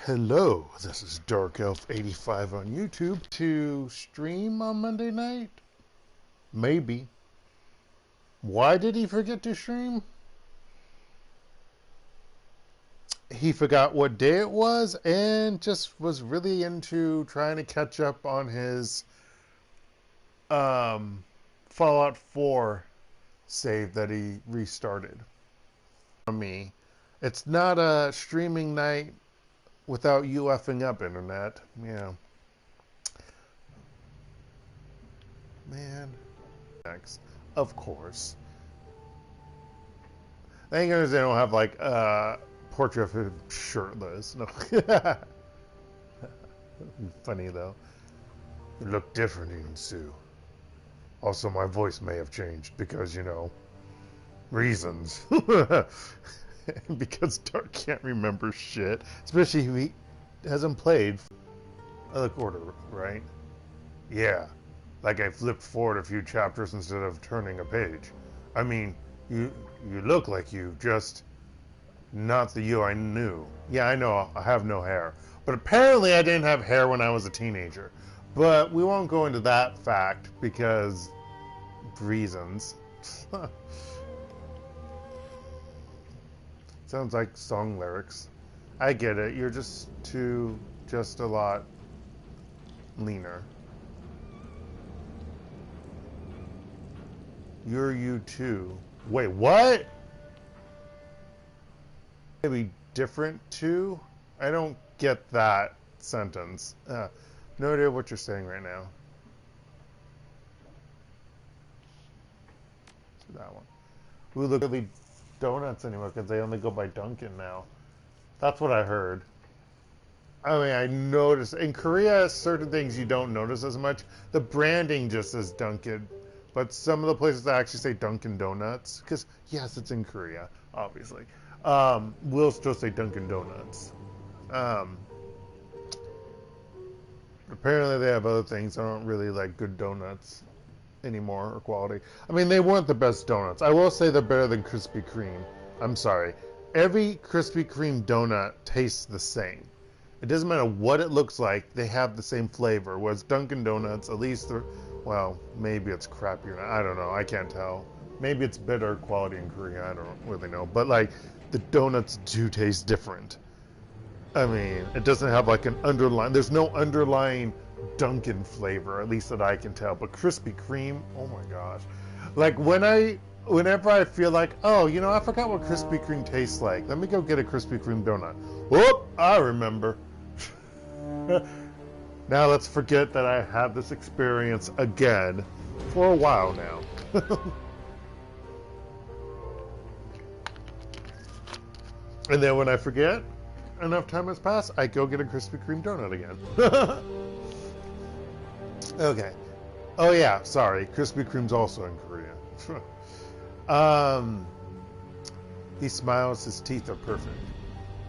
Hello, this is DarkElf85 on YouTube. To stream on Monday night? Maybe. Why did he forget to stream? He forgot what day it was and just was really into trying to catch up on his Fallout 4 save that he restarted. Me, it's not a streaming night without you effing up, internet. Yeah. Man. Next. Of course. Thank goodness they don't have like a portrait of him shirtless. No. Funny though. You look different, Insu. Also, my voice may have changed because, you know, reasons. Because Dark can't remember shit, especially if he hasn't played. I look order, right? Yeah, like I flipped forward a few chapters instead of turning a page. I mean, you look like you, just not the you I knew. Yeah, I know I have no hair, but apparently I didn't have hair when I was a teenager. But we won't go into that fact because reasons. Sounds like song lyrics. I get it. You're just a lot leaner. You're you too. Wait, what? Maybe different too? I don't get that sentence. No idea what you're saying right now. That one. Ooh, look at the donuts anymore because they only go by Duncan now. That's what I heard. I mean, I noticed in Korea certain things you don't notice as much. The branding just says Duncan, but some of the places that actually say Dunkin' Donuts, because yes, it's in Korea, obviously. We'll still say Dunkin' Donuts. Apparently, they have other things that aren't really like good donuts anymore or quality. I mean, they weren't the best donuts. I will say they're better than Krispy Kreme. I'm sorry. Every Krispy Kreme donut tastes the same. It doesn't matter what it looks like, they have the same flavor. Whereas Dunkin' Donuts, at least they're, well, maybe it's crappier. I don't know. I can't tell. Maybe it's better quality in Korea. I don't really know. But like, the donuts do taste different. I mean, it doesn't have like an underlying, there's no underlying Dunkin' flavor, at least that I can tell. But Krispy Kreme, oh my gosh. Like whenever I feel like, oh, you know, I forgot what Krispy Kreme tastes like. Let me go get a Krispy Kreme donut. Whoop, I remember. Now let's forget that I had this experience again for a while now. And then when I forget, enough time has passed, I go get a Krispy Kreme donut again. Okay. Oh yeah, sorry. Krispy Kreme's also in Korea. He smiles, his teeth are perfect.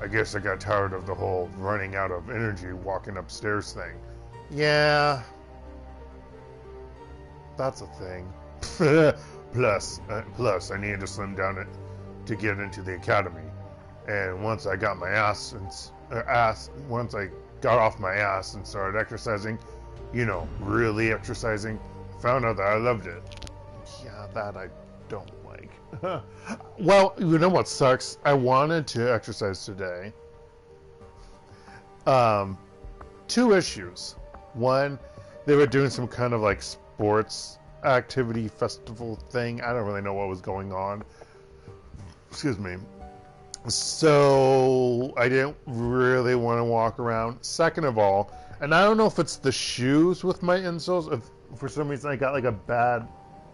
I guess I got tired of the whole running out of energy walking upstairs thing. Yeah. That's a thing. Plus, I needed to slim down it to get into the academy. And once I got my once I got off my ass and started exercising, you know, really exercising, found out that I loved it. Yeah, that I don't like. Well, you know what sucks? I wanted to exercise today. 2 issues. One, they were doing some kind of like sports activity festival thing. I don't really know what was going on. Excuse me. So I didn't really want to walk around. Second of all, and I don't know if it's the shoes with my insoles, if for some reason I got like a bad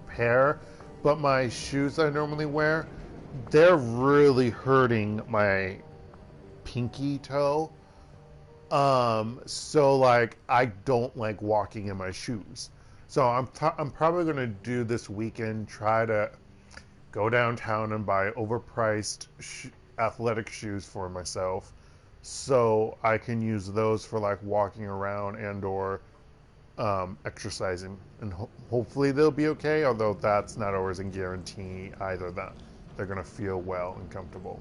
pair, but my shoes I normally wear, they're really hurting my pinky toe. So like I don't like walking in my shoes. So I'm probably going to do this weekend, try to go downtown and buy overpriced athletic shoes for myself so I can use those for like walking around and or exercising, and hopefully they'll be okay, although that's not always a guarantee either that they're gonna feel well and comfortable.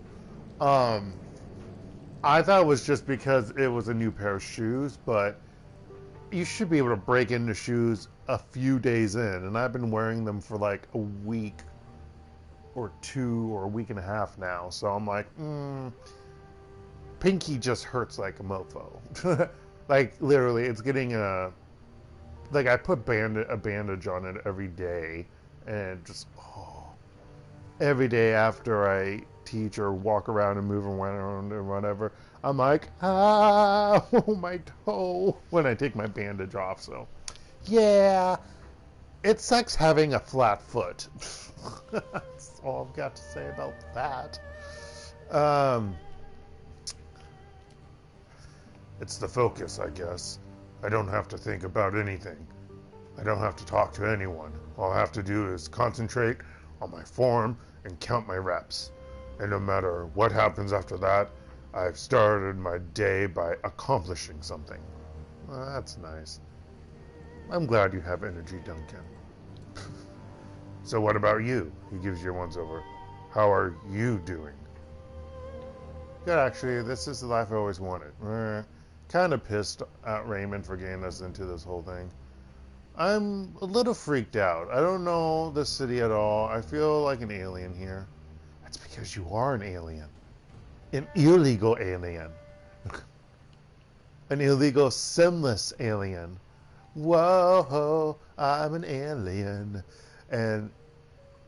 I thought it was just because it was a new pair of shoes, but you should be able to break into shoes a few days in, and I've been wearing them for like a week or two or a week and a half now, so I'm like, pinky just hurts like a mofo. Like literally, it's getting like I put a bandage on it every day, and just every day after I teach or walk around and move around and whatever, I'm like, oh, my toe, when I take my bandage off. So yeah, it sucks having a flat foot. That's all I've got to say about that. It's the focus, I guess. I don't have to think about anything. I don't have to talk to anyone. All I have to do is concentrate on my form and count my reps. And no matter what happens after that, I've started my day by accomplishing something. Well, that's nice. I'm glad you have energy, Duncan. So what about you? He gives you a once over. How are you doing? Good, actually. This is the life I always wanted. Kind of pissed at Raymond for getting us into this whole thing. I'm a little freaked out. I don't know the city at all. I feel like an alien here. That's because you are an alien. An illegal alien. An illegal, sinless alien. Whoa, I'm an alien. And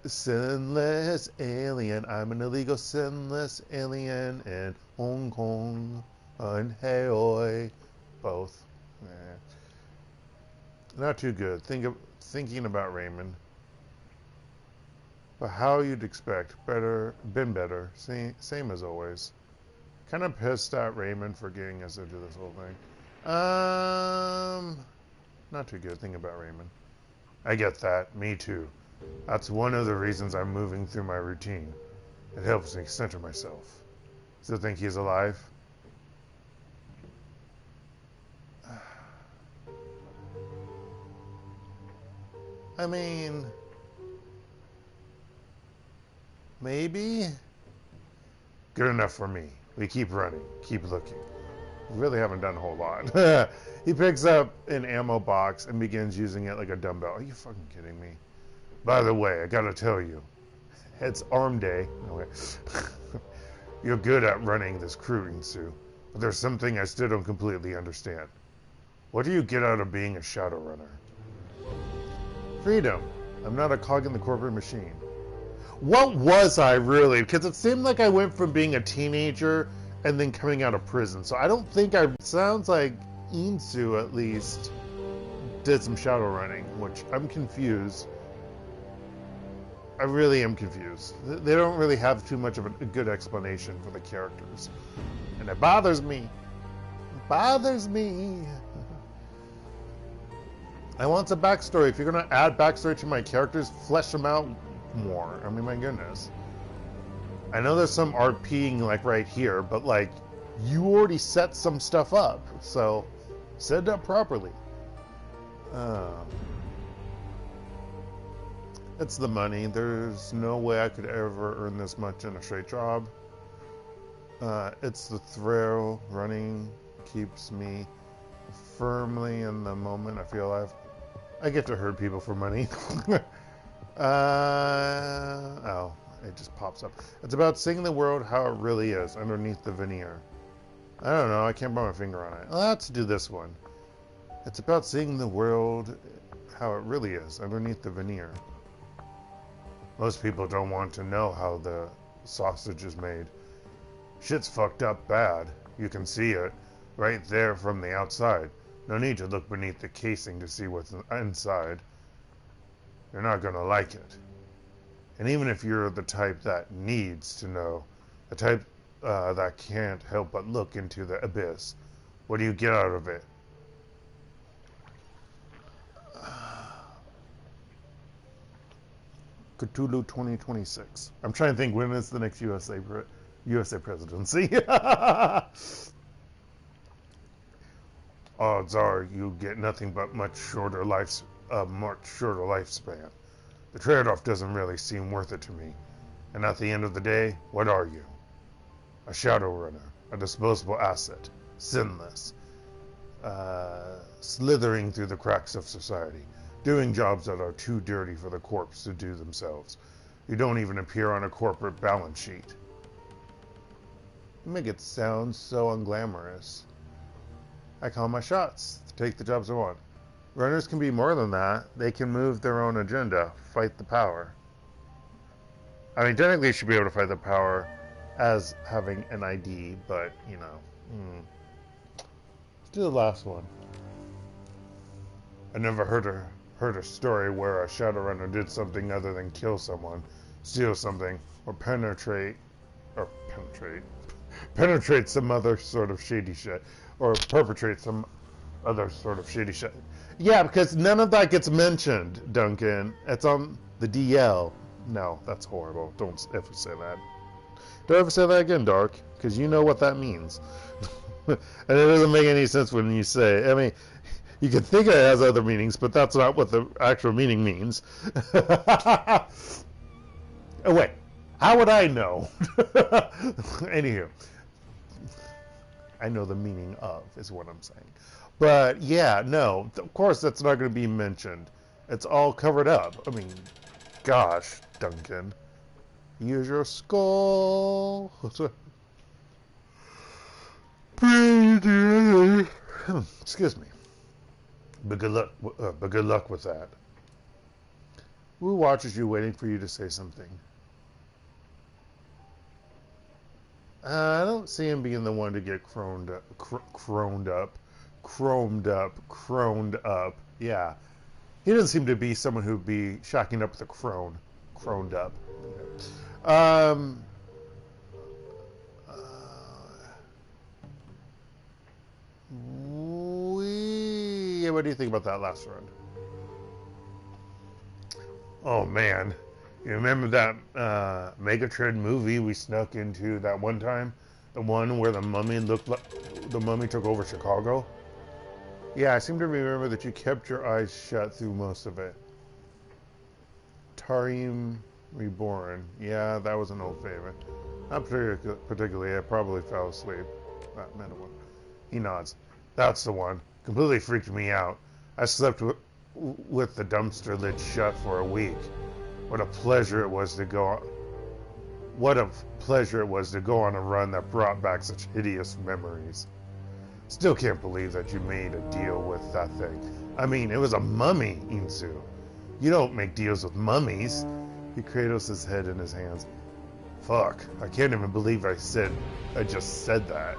sinless alien. I'm an illegal, sinless alien in Hong Kong. And Haoi. Both. Not too good. Thinking about Raymond. But how you'd expect. Been better. Same as always. Kind of pissed at Raymond for getting us into this whole thing. Not too good. Thinking about Raymond. I get that. Me too. That's one of the reasons I'm moving through my routine. It helps me center myself. Still think he's alive? I mean, maybe. Good enough for me. We keep running, keep looking. We really haven't done a whole lot. He picks up an ammo box and begins using it like a dumbbell. Are you fucking kidding me? By the way, I gotta tell you, it's arm day. No way. You're good at running this crew, Insu, but there's something I still don't completely understand. What do you get out of being a Shadowrunner? Freedom. I'm not a cog in the corporate machine. What was I really? Because it seemed like I went from being a teenager and then coming out of prison. So I don't think I... Sounds like Insu, at least, did some shadow running, which I'm confused. I really am confused. They don't really have too much of a good explanation for the characters. And it bothers me. It bothers me. I want some backstory. If you're going to add backstory to my characters, flesh them out more. I mean, my goodness. I know there's some RPing like right here, but like you already set some stuff up, so set it up properly. It's the money. There's no way I could ever earn this much in a straight job. It's the thrill. Running keeps me firmly in the moment. I feel I get to hurt people for money. Oh, it just pops up. It's about seeing the world how it really is underneath the veneer. I don't know. I can't put my finger on it. Let's do this one. It's about seeing the world how it really is underneath the veneer. Most people don't want to know how the sausage is made. Shit's fucked up bad. You can see it right there from the outside. No need to look beneath the casing to see what's inside. You're not gonna like it. And even if you're the type that needs to know, the type that can't help but look into the abyss, what do you get out of it? Cthulhu 2026. I'm trying to think, when is the next USA presidency? Odds are you get nothing but much shorter lifespan. The trade-off doesn't really seem worth it to me. And at the end of the day, what are you? A Shadowrunner. a disposable asset, sinless, slithering through the cracks of society, doing jobs that are too dirty for the corpse to do themselves. You don't even appear on a corporate balance sheet. You make it sound so unglamorous. I call my shots, take the jobs I want. Runners can be more than that. They can move their own agenda, fight the power. I mean, technically you should be able to fight the power as having an ID, but, you know. Let's do the last one. I never heard a story where a Shadowrunner did something other than kill someone, steal something, or penetrate some other sort of shady shit, or perpetrate some other sort of shady shit. Yeah, because none of that gets mentioned, Duncan. It's on the DL. No, that's horrible. Don't ever say that. Don't ever say that again, Dark, because you know what that means. And it doesn't make any sense when you say it. I mean, you could think it has other meanings, but that's not what the actual meaning means. Oh, wait. How would I know? Anywho. I know the meaning of, is what I'm saying. But, yeah, no. Of course, that's not going to be mentioned. It's all covered up. I mean, gosh, Duncan. Use your skull. Excuse me. But good luck with that. Wu watches you, waiting for you to say something. I don't see him being the one to get chromed up. Yeah. He doesn't seem to be someone who'd be shacking up with a croned up. What do you think about that last run? Oh man, you remember that Megatron movie we snuck into that one time? The one where the mummy looked like the mummy took over Chicago? Yeah, I seem to remember that you kept your eyes shut through most of it. Tarim Reborn. Yeah, that was an old favorite. Not particularly. I probably fell asleep. That meant one. He nods. That's the one. Completely freaked me out. I slept with the dumpster lid shut for a week. What a pleasure it was to go on a run that brought back such hideous memories. Still can't believe that you made a deal with that thing. I mean, it was a mummy, Insu. You don't make deals with mummies. He cradles his head in his hands. Fuck, I can't even believe I just said that.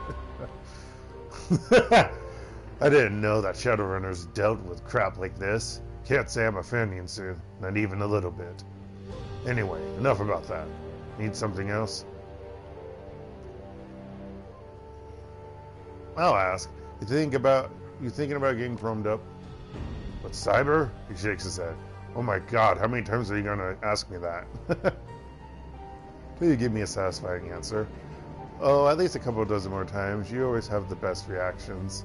I didn't know that Shadowrunners dealt with crap like this. Can't say I'm a fan, Insu. Not even a little bit. Anyway, enough about that. Need something else? I'll ask. You thinking about getting chromed up? What, cyber? He shakes his head. Oh my god, how many times are you gonna ask me that? Till you give me a satisfying answer. Oh, at least a couple dozen more times. You always have the best reactions.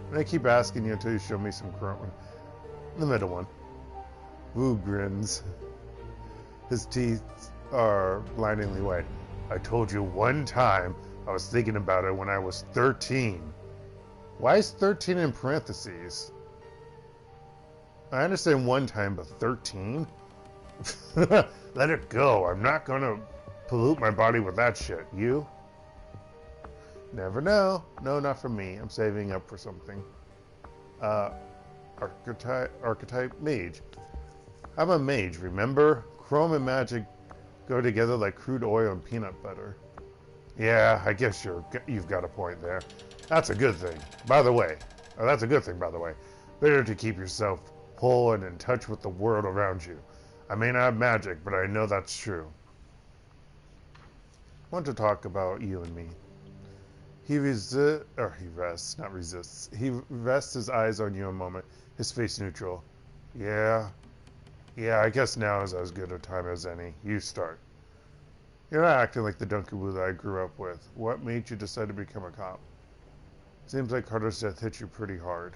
And I keep asking you until you show me some chrome. The middle one. Wu grins. His teeth are blindingly white. I told you one time I was thinking about it when I was 13. Why is 13 in parentheses? I understand one time, but 13? Let it go. I'm not gonna pollute my body with that shit. You? Never know. No, not for me. I'm saving up for something. Archetype mage. I'm a mage, remember? Chrome and magic go together like crude oil and peanut butter. Yeah, I guess you've got a point there. That's a good thing, by the way. Better to keep yourself whole and in touch with the world around you. I may not have magic, but I know that's true. I want to talk about you and me. He rests his eyes on you a moment, his face neutral. Yeah, I guess now is as good a time as any. You start. You're not acting like the Duncan Wu that I grew up with. What made you decide to become a cop? Seems like Carter's death hit you pretty hard.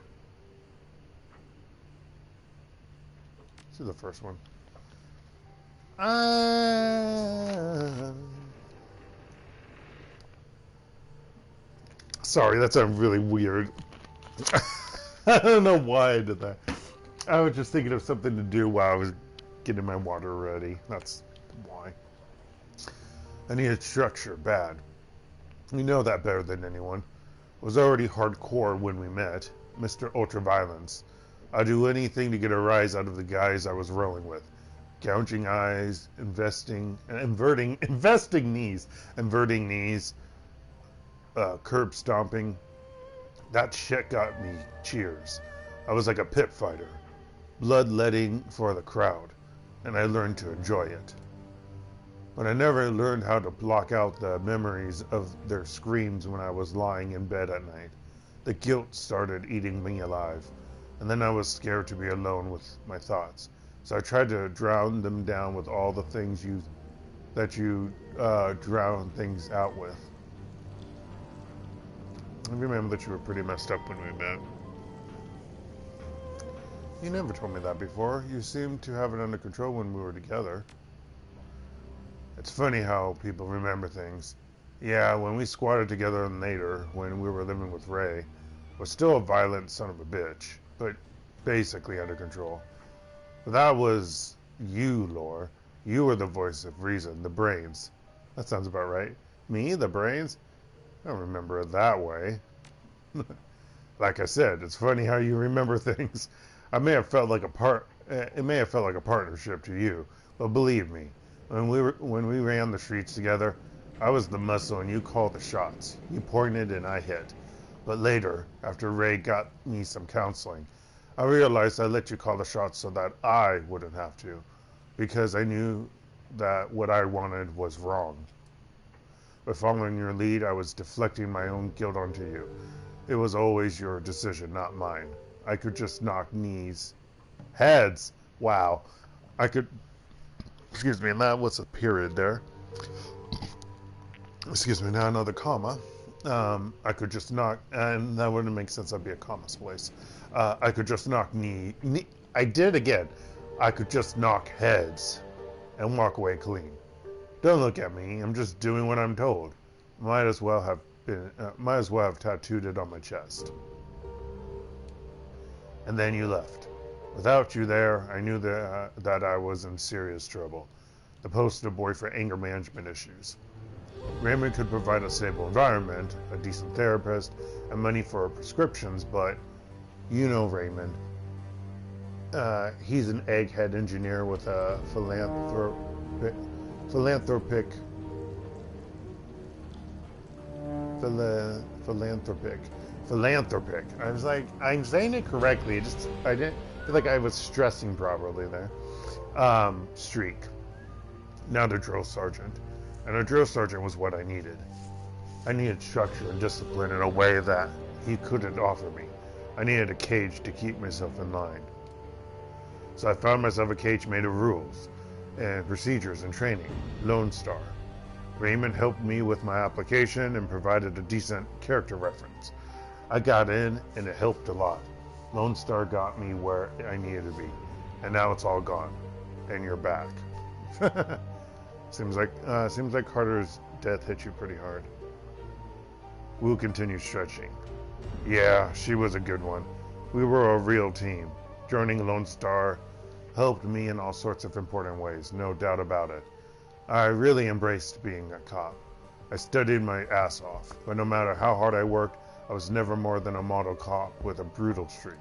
Let's do the first one. Sorry, that sounded really weird. I don't know why I did that. I was just thinking of something to do while I was getting my water ready. That's why. I needed structure, bad. You know that better than anyone. Was already hardcore when we met, Mr. Ultraviolence. I'd do anything to get a rise out of the guys I was rolling with. Gouging eyes, inverting knees, curb stomping. That shit got me cheers. I was like a pit fighter, bloodletting for the crowd, and I learned to enjoy it. But I never learned how to block out the memories of their screams when I was lying in bed at night. The guilt started eating me alive, and then I was scared to be alone with my thoughts. So I tried to drown them down with all the things you drown things out with. I remember that you were pretty messed up when we met. You never told me that before. You seemed to have it under control when we were together. It's funny how people remember things. Yeah, when we squatted together later, when we were living with Ray, was still a violent son of a bitch, but basically under control. But that was you, Lore. You were the voice of reason, the brains. That sounds about right. Me, the brains? I don't remember it that way. Like I said, it's funny how you remember things. It may have felt like a partnership to you, but believe me, when we ran the streets together, I was the muscle and you called the shots. You pointed and I hit. But later, after Ray got me some counseling, I realized I let you call the shots so that I wouldn't have to, because I knew that what I wanted was wrong. By following your lead, I was deflecting my own guilt onto you. It was always your decision, not mine. I could just knock heads. Wow. Excuse me, and that was a period there. Excuse me, now another comma. I could just knock, and that wouldn't make sense, that'd be a comma's place. I could just knock I did again. I could just knock heads and walk away clean. Don't look at me, I'm just doing what I'm told. Might as well have tattooed it on my chest. And then you left. Without you there, I knew that I was in serious trouble. The poster boy for anger management issues. Raymond could provide a stable environment, a decent therapist, and money for prescriptions, but you know Raymond. He's an egghead engineer with a philanthropic. I was like, I'm saying it correctly. I didn't feel like I was stressing properly there. Streak. Now the drill sergeant. And a drill sergeant was what I needed. I needed structure and discipline in a way that he couldn't offer me. I needed a cage to keep myself in line. So I found myself a cage made of rules and procedures and training. Lone Star. Raymond helped me with my application and provided a decent character reference. I got in and it helped a lot. Lone Star got me where I needed to be. And now it's all gone. And you're back. Seems like Carter's death hit you pretty hard. Wu continued stretching. Yeah, she was a good one. We were a real team. Joining Lone Star helped me in all sorts of important ways, no doubt about it. I really embraced being a cop. I studied my ass off, but no matter how hard I worked, I was never more than a model cop with a brutal streak.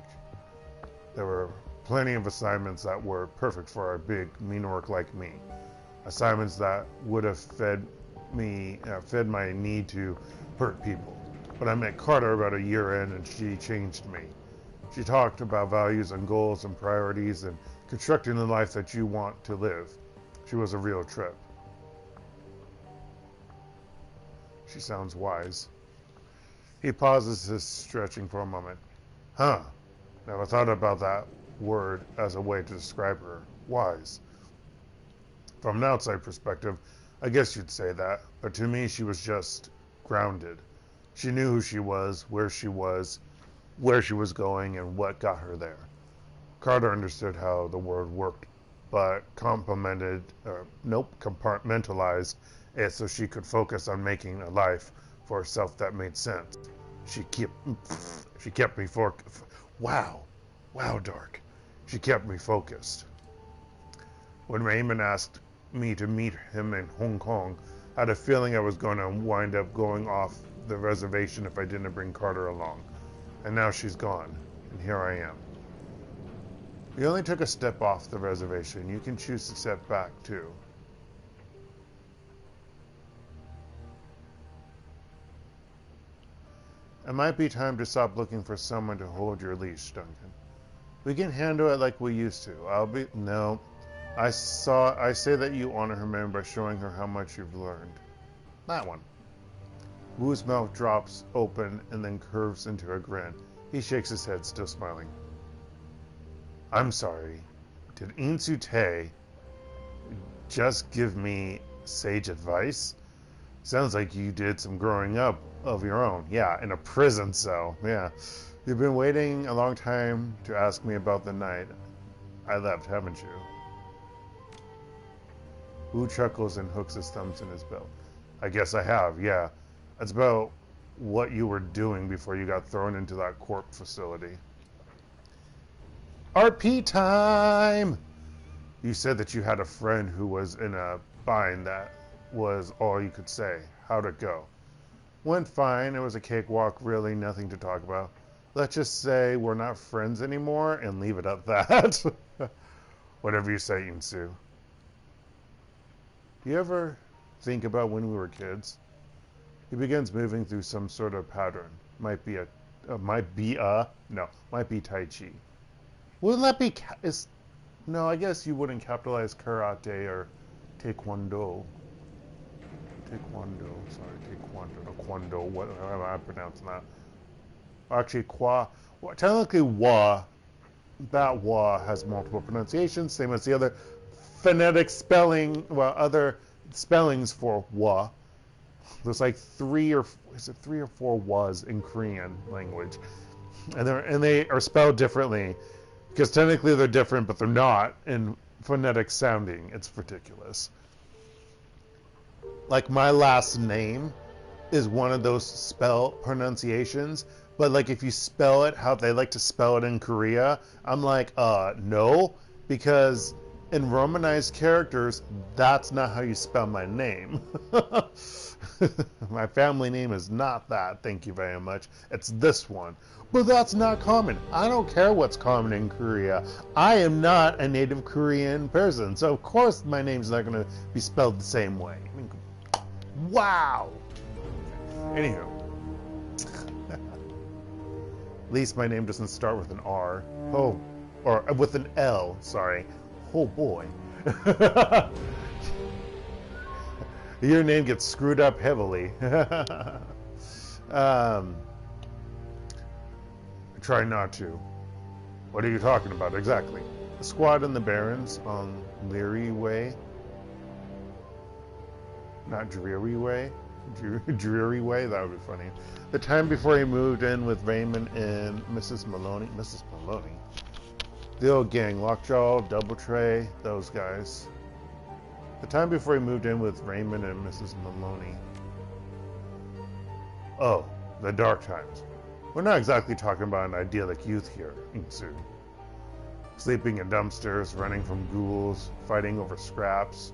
There were plenty of assignments that were perfect for a big, mean orc like me. Assignments that would have fed my need to hurt people. But I met Carter about a year in and she changed me. She talked about values and goals and priorities and constructing the life that you want to live. She was a real trip. She sounds wise. He pauses his stretching for a moment. Huh. Never thought about that word as a way to describe her. Wise. From an outside perspective, I guess you'd say that, but to me she was just grounded. She knew who she was, where she was going, and what got her there. Carter understood how the world worked, but compartmentalized it so she could focus on making a life for herself that made sense. She kept me focused. Wow, Dark. She kept me focused. When Raymond asked me to meet him in Hong Kong, I had a feeling I was going to wind up going off the reservation if I didn't bring Carter along. And now she's gone, and here I am. You only took a step off the reservation. You can choose to step back, too. It might be time to stop looking for someone to hold your leash, Duncan. We can handle it like we used to. No. I say that you honor her memory by showing her how much you've learned. That one. Wu's mouth drops open and then curves into a grin. He shakes his head, still smiling. I'm sorry. Did Insu Tae just give me sage advice? Sounds like you did some growing up of your own. Yeah, in a prison cell. Yeah. You've been waiting a long time to ask me about the night I left, haven't you? Wu chuckles and hooks his thumbs in his belt. I guess I have, yeah. That's about what you were doing before you got thrown into that corp facility. RP time! You said that you had a friend who was in a bind. That was all you could say. How'd it go? Went fine. It was a cakewalk, really nothing to talk about. Let's just say we're not friends anymore and leave it at that. Whatever you say, Insu. You ever think about when we were kids? He begins moving through some sort of pattern. Might be Tai Chi. Wouldn't that be... No, I guess you wouldn't capitalize karate or taekwondo. Taekwondo. What am I pronouncing that? Actually, technically, that wa has multiple pronunciations, same as the other phonetic spelling, other spellings for wa. There's like three or four was in Korean language, and they are spelled differently because technically they're different, but they're not in phonetic sounding. It's ridiculous. Like my last name is one of those spell pronunciations, but like if you spell it how they like to spell it in Korea, I'm like, no, because in Romanized characters, that's not how you spell my name. My family name is not that, thank you very much. It's this one. But that's not common. I don't care what's common in Korea. I am not a native Korean person, so of course my name's not going to be spelled the same way. I mean, wow! Anywho. At least my name doesn't start with an R. Oh, or with an L, sorry. Oh boy. Your name gets screwed up heavily. Try not to. What are you talking about exactly? The squad and the Barons on Leary Way. Not Dreary Way. Dreary Way, that would be funny. The time before he moved in with Raymond and Mrs. Maloney. The old gang, Lockjaw, Double Tray, those guys. The time before he moved in with Raymond and Mrs. Maloney. Oh, the dark times. We're not exactly talking about an idyllic youth here, Insu. Sleeping in dumpsters, running from ghouls, fighting over scraps.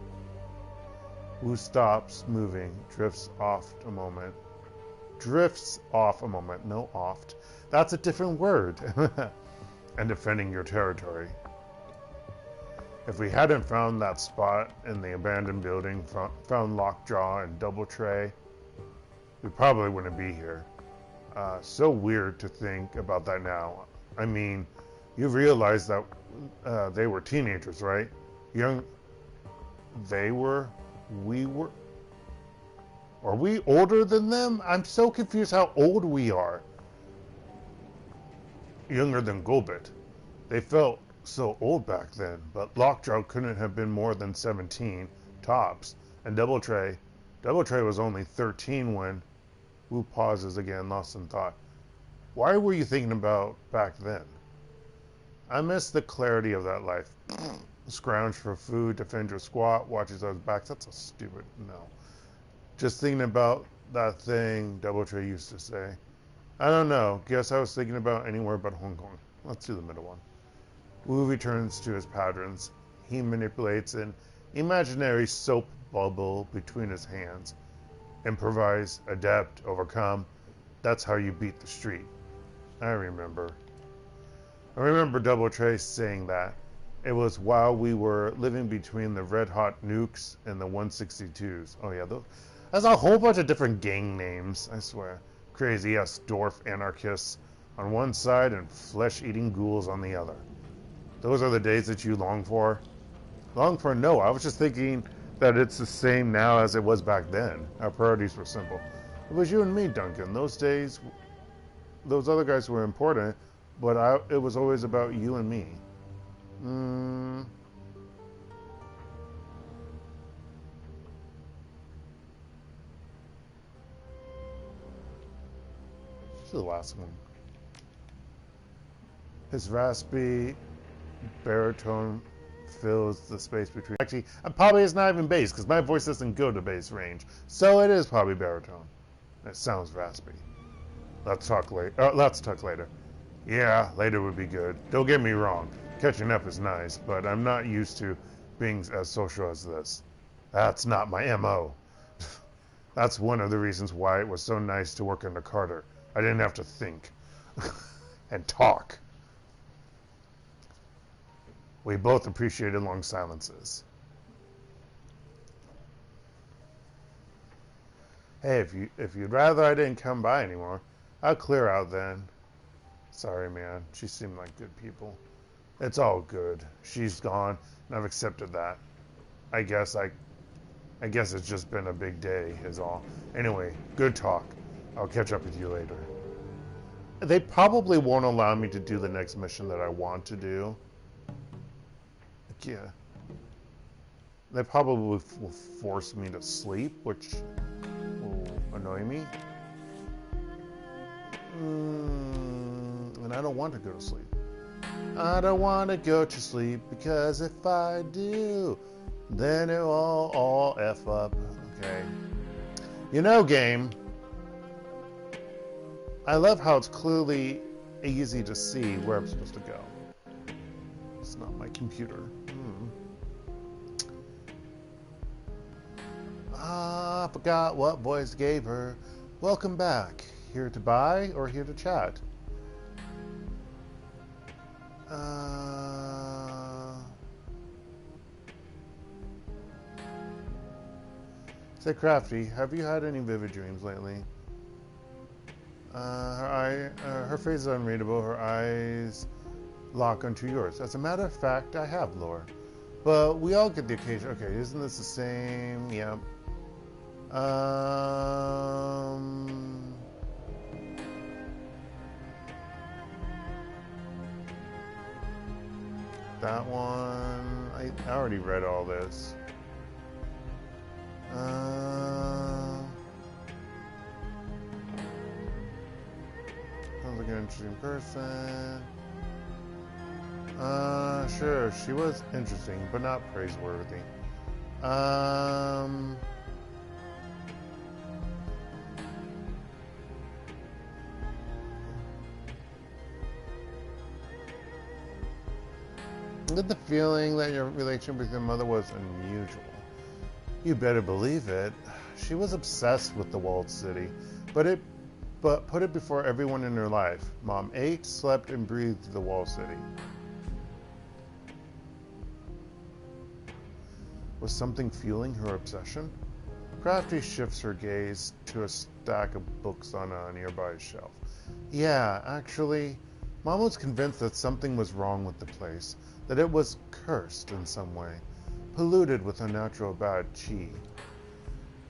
Wu stops moving, drifts off a moment, no oft. That's a different word. And defending your territory. If we hadn't found that spot in the abandoned building, found Lockjaw and Double Tray, we probably wouldn't be here. So weird to think about that now. I mean, you realize that they were teenagers, right? We were. Are we older than them? I'm so confused how old we are. Younger than Golbit. They felt so old back then, but Lockjaw couldn't have been more than 17, tops. And Double Tray was only 13 when... Wu pauses again, lost in thought. Why were you thinking about back then? I miss the clarity of that life. Scrounge for food, defend your squat, watch each other's backs. That's a stupid no. Just thinking about that thing Double Tray used to say. I don't know. Guess I was thinking about anywhere but Hong Kong. Let's do the middle one. Wu returns to his patterns. He manipulates an imaginary soap bubble between his hands. Improvise, adapt, overcome. That's how you beat the street. I remember. I remember Double Trace saying that. It was while we were living between the Red Hot Nukes and the 162s. Oh yeah, that's a whole bunch of different gang names, I swear. Crazy ass dwarf anarchists on one side and flesh-eating ghouls on the other. Those are the days that you long for? Long for? No, I was just thinking that it's the same now as it was back then. Our priorities were simple. It was you and me, Duncan. Those days, those other guys were important, but it was always about you and me. This is the last one. His raspy baritone fills the space between. Actually, probably it's not even bass because my voice doesn't go to bass range, so it is probably baritone. It sounds raspy. Let's talk later. Yeah, later would be good. Don't get me wrong, catching up is nice, but I'm not used to being as social as this. That's not my MO. That's one of the reasons why it was so nice to work under Carter. I didn't have to think and talk. We both appreciated long silences. Hey, if you'd rather I didn't come by anymore, I'll clear out then. Sorry, man. She seemed like good people. It's all good. She's gone, and I've accepted that. I guess it's just been a big day, is all. Anyway, good talk. I'll catch up with you later. They probably won't allow me to do the next mission that I want to do. Yeah. They probably will force me to sleep, which will annoy me. And I don't want to go to sleep. I don't want to go to sleep because if I do, then it will all F up. Okay. You know, game, I love how it's clearly easy to see where I'm supposed to go. It's not my computer. I forgot what voice gave her. Welcome back. Here to buy or here to chat? Say, Crafty, have you had any vivid dreams lately? Her face is unreadable. Her eyes lock onto yours. As a matter of fact, I have, Lore. But we all get the occasion. Okay, isn't this the same? Yep. That one, I already read all this. Sounds like an interesting person. Sure, she was interesting, but not praiseworthy. I get the feeling that your relationship with your mother was unusual. You better believe it. She was obsessed with the walled city, but put it before everyone in her life. Mom ate, slept, and breathed the walled city. Was something fueling her obsession? Crafty shifts her gaze to a stack of books on a nearby shelf. Yeah, actually, Mom was convinced that something was wrong with the place, that it was cursed in some way, polluted with unnatural bad chi.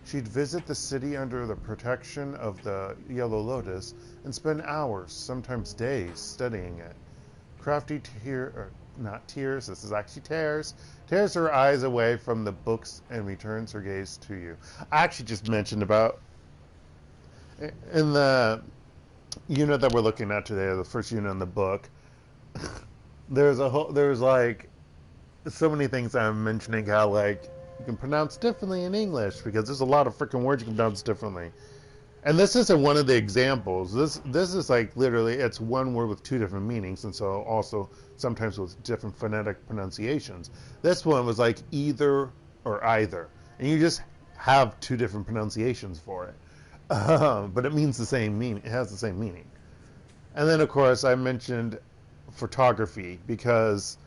She'd visit the city under the protection of the Yellow Lotus and spend hours, sometimes days, studying it. Crafty tears her eyes away from the books and returns her gaze to you. I actually just mentioned about, in the unit that we're looking at today, the first unit in the book, there's like so many things I'm mentioning how like you can pronounce differently in English because there's a lot of freaking words you can pronounce differently. And this isn't one of the examples. This is like literally, it's one word with two different meanings, and so also sometimes with different phonetic pronunciations. This one was like either or either, and you just have two different pronunciations for it, but it means the same meaning. It has the same meaning. And then of course I mentioned photography because,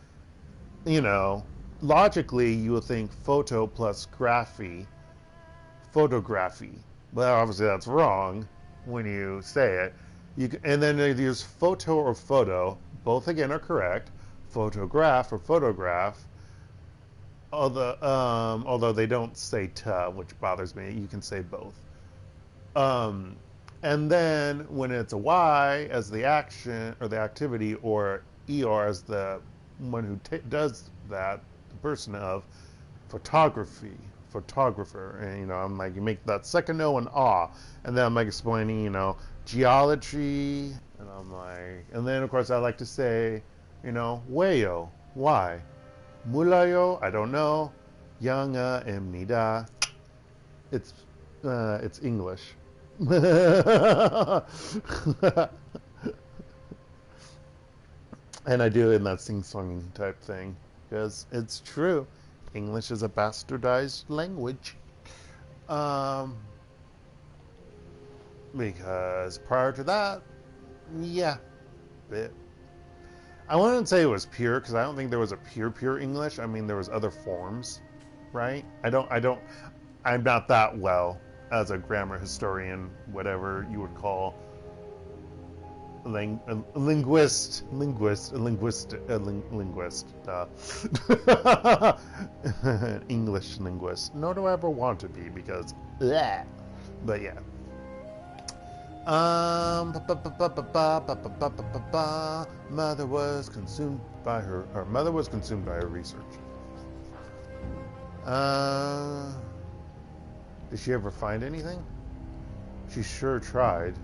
you know, logically you would think photo plus photography. Well, obviously that's wrong when you say it. And then they use photo or photo. Both again are correct. Photograph or photograph. Although they don't say ta, which bothers me. You can say both. And then when it's a Y as the action or the activity, or ER as the one who does that, the person of photographer, and you know, I'm like, you make that second O an ah, and then I'm like explaining, you know, geology, and I'm like, and then of course I like to say, you know, wayo, why, mulayo, I don't know, yanga emnida, it's English. And I do it in that sing-songing type thing because it's true. English is a bastardized language. Because prior to that, yeah, I wouldn't say it was pure because I don't think there was a pure English. I mean, there was other forms, right? I'm not that well as a grammar historian, whatever you would call linguist. English linguist. Nor do I ever want to be because, bleh. But yeah. Mother was consumed by her research. Did she ever find anything? She sure tried.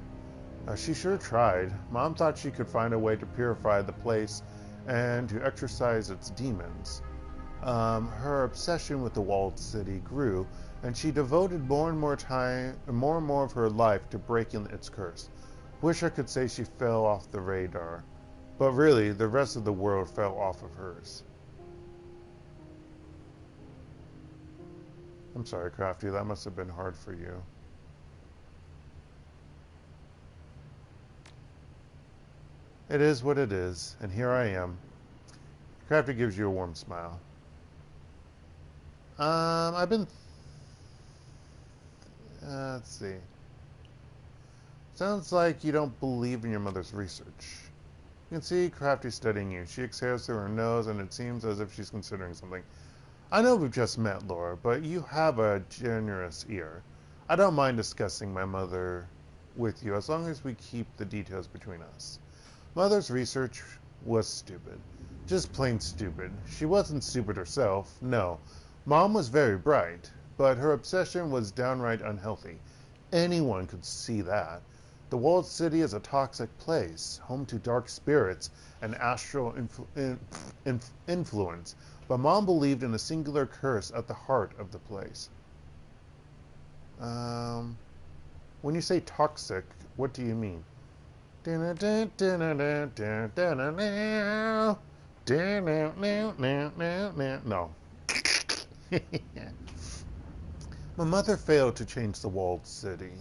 Mom thought she could find a way to purify the place and to exorcise its demons. Her obsession with the walled city grew, and she devoted more and more of her life to breaking its curse. Wish I could say she fell off the radar, but really, the rest of the world fell off of hers. I'm sorry, Crafty, that must have been hard for you. It is what it is, and here I am. Crafty gives you a warm smile. Let's see. Sounds like you don't believe in your mother's research. You can see Crafty studying you. She exhales through her nose, and it seems as if she's considering something. I know we've just met, Laura, but you have a generous ear. I don't mind discussing my mother with you as long as we keep the details between us. Mother's research was stupid. Just plain stupid. She wasn't stupid herself, no. Mom was very bright, but her obsession was downright unhealthy. Anyone could see that. The walled city is a toxic place, home to dark spirits and astral influence, but Mom believed in a singular curse at the heart of the place. When you say toxic, what do you mean? No. My mother failed to change the walled city,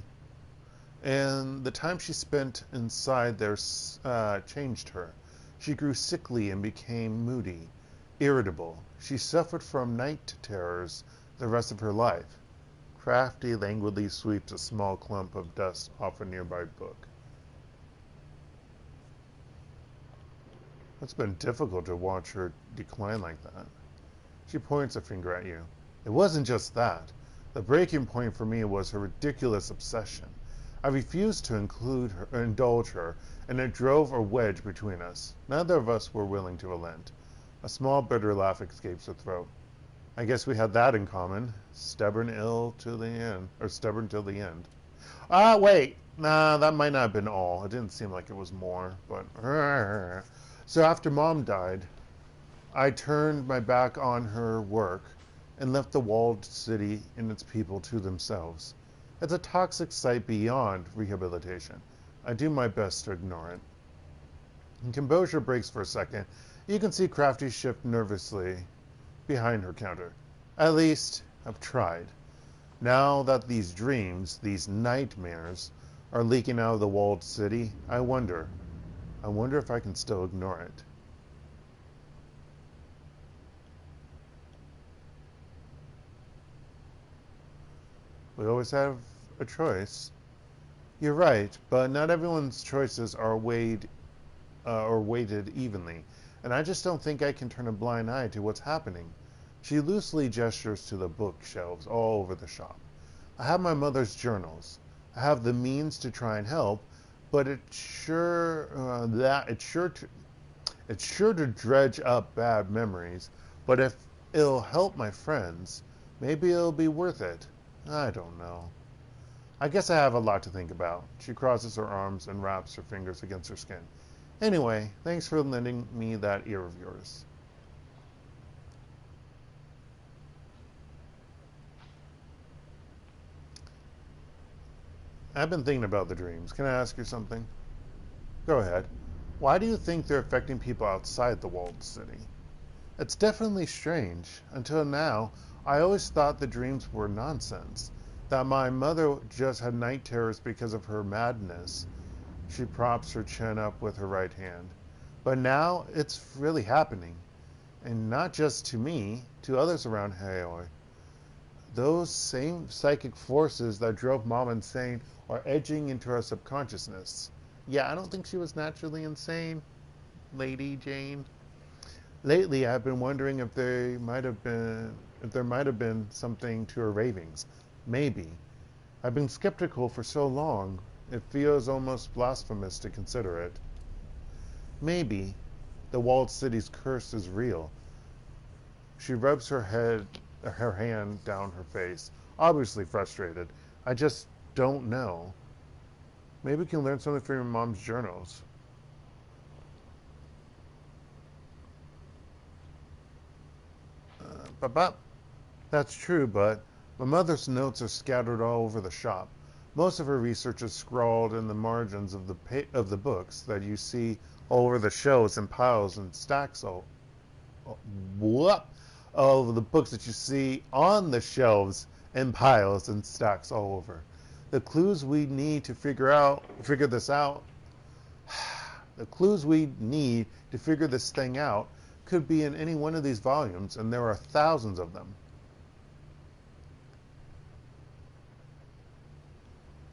and the time she spent inside there changed her. She grew sickly and became moody, irritable. She suffered from night terrors the rest of her life. Crafty languidly sweeps a small clump of dust off a nearby book. It's been difficult to watch her decline like that. She points a finger at you. It wasn't just that. The breaking point for me was her ridiculous obsession. I refused to indulge her, and it drove a wedge between us. Neither of us were willing to relent. A small bitter laugh escapes her throat. I guess we had that in common. Stubborn till the end. Wait. Nah, that might not have been all. It didn't seem like it was more, but... So after Mom died, I turned my back on her work and left the walled city and its people to themselves. It's a toxic site beyond rehabilitation. I do my best to ignore it. And composure breaks for a second. You can see Crafty shift nervously behind her counter. At least, I've tried. Now that these dreams, these nightmares, are leaking out of the walled city, I wonder if I can still ignore it. We always have a choice. You're right, but not everyone's choices are weighted evenly, and I just don't think I can turn a blind eye to what's happening. She loosely gestures to the bookshelves all over the shop. I have my mother's journals. I have the means to try and help, but it's sure to dredge up bad memories. But if it'll help my friends, maybe it'll be worth it. I don't know. I guess I have a lot to think about. She crosses her arms and wraps her fingers against her skin. Anyway, thanks for lending me that ear of yours. I've been thinking about the dreams. Can I ask you something? Go ahead. Why do you think they're affecting people outside the walled city? It's definitely strange. Until now, I always thought the dreams were nonsense. That my mother just had night terrors because of her madness. She props her chin up with her right hand. But now it's really happening. And not just to me, to others around Haoi. Those same psychic forces that drove Mom insane are edging into our subconsciousness. Yeah, I don't think she was naturally insane, Lady Jane. Lately, I've been wondering if there might have been something to her ravings. Maybe. I've been skeptical for so long, it feels almost blasphemous to consider it. Maybe the walled city's curse is real. She rubs her hand down her face, obviously frustrated. I just don't know. Maybe we can learn something from your mom's journals. That's true, but my mother's notes are scattered all over the shop. Most of her research is scrawled in the margins of the books that you see all over the shelves in piles and stacks all of the books that you see on the shelves in piles and stacks all over. The clues we need to figure this out, the clues we need to figure this thing out could be in any one of these volumes, and there are thousands of them.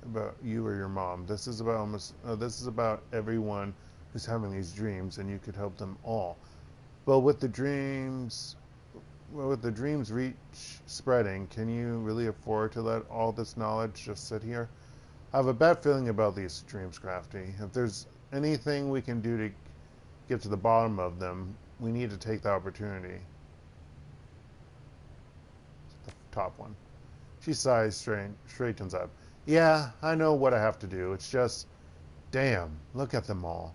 About you or your mom. This is about everyone who's having these dreams, and you could help them all. But with the dreams reach spreading, can you really afford to let all this knowledge just sit here? I have a bad feeling about these dreams, Crafty. If there's anything we can do to get to the bottom of them, we need to take the opportunity. The top one. She sighs, straightens up. Yeah, I know what I have to do. It's just, damn, look at them all.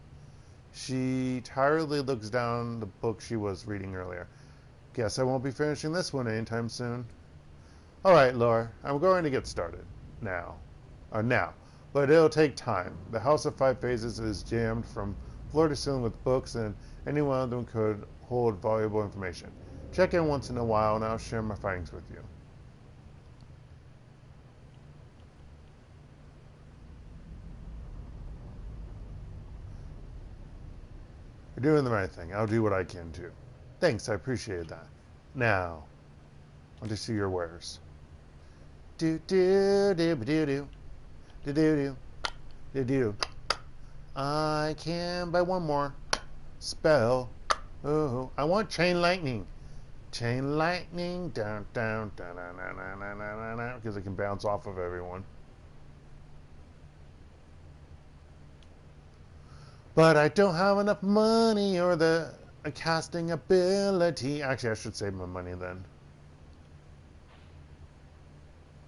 She tiredly looks down the book she was reading earlier. Guess I won't be finishing this one anytime soon. All right, Laura, I'm going to get started. Now. But it'll take time. The House of Five Phases is jammed from floor to ceiling with books, and any one of them could hold valuable information. Check in once in a while, and I'll share my findings with you. You're doing the right thing. I'll do what I can, too. Thanks, I appreciate that. Now, I'll just see your wares. Do-do-do-do-do. Do-do-do. Do-do. I can buy one more spell. Oh, I want chain lightning. Chain lightning. Down, down, down, down, down, down, down, down, down, because it can bounce off of everyone. But I don't have enough money or the casting ability. Actually, I should save my money then.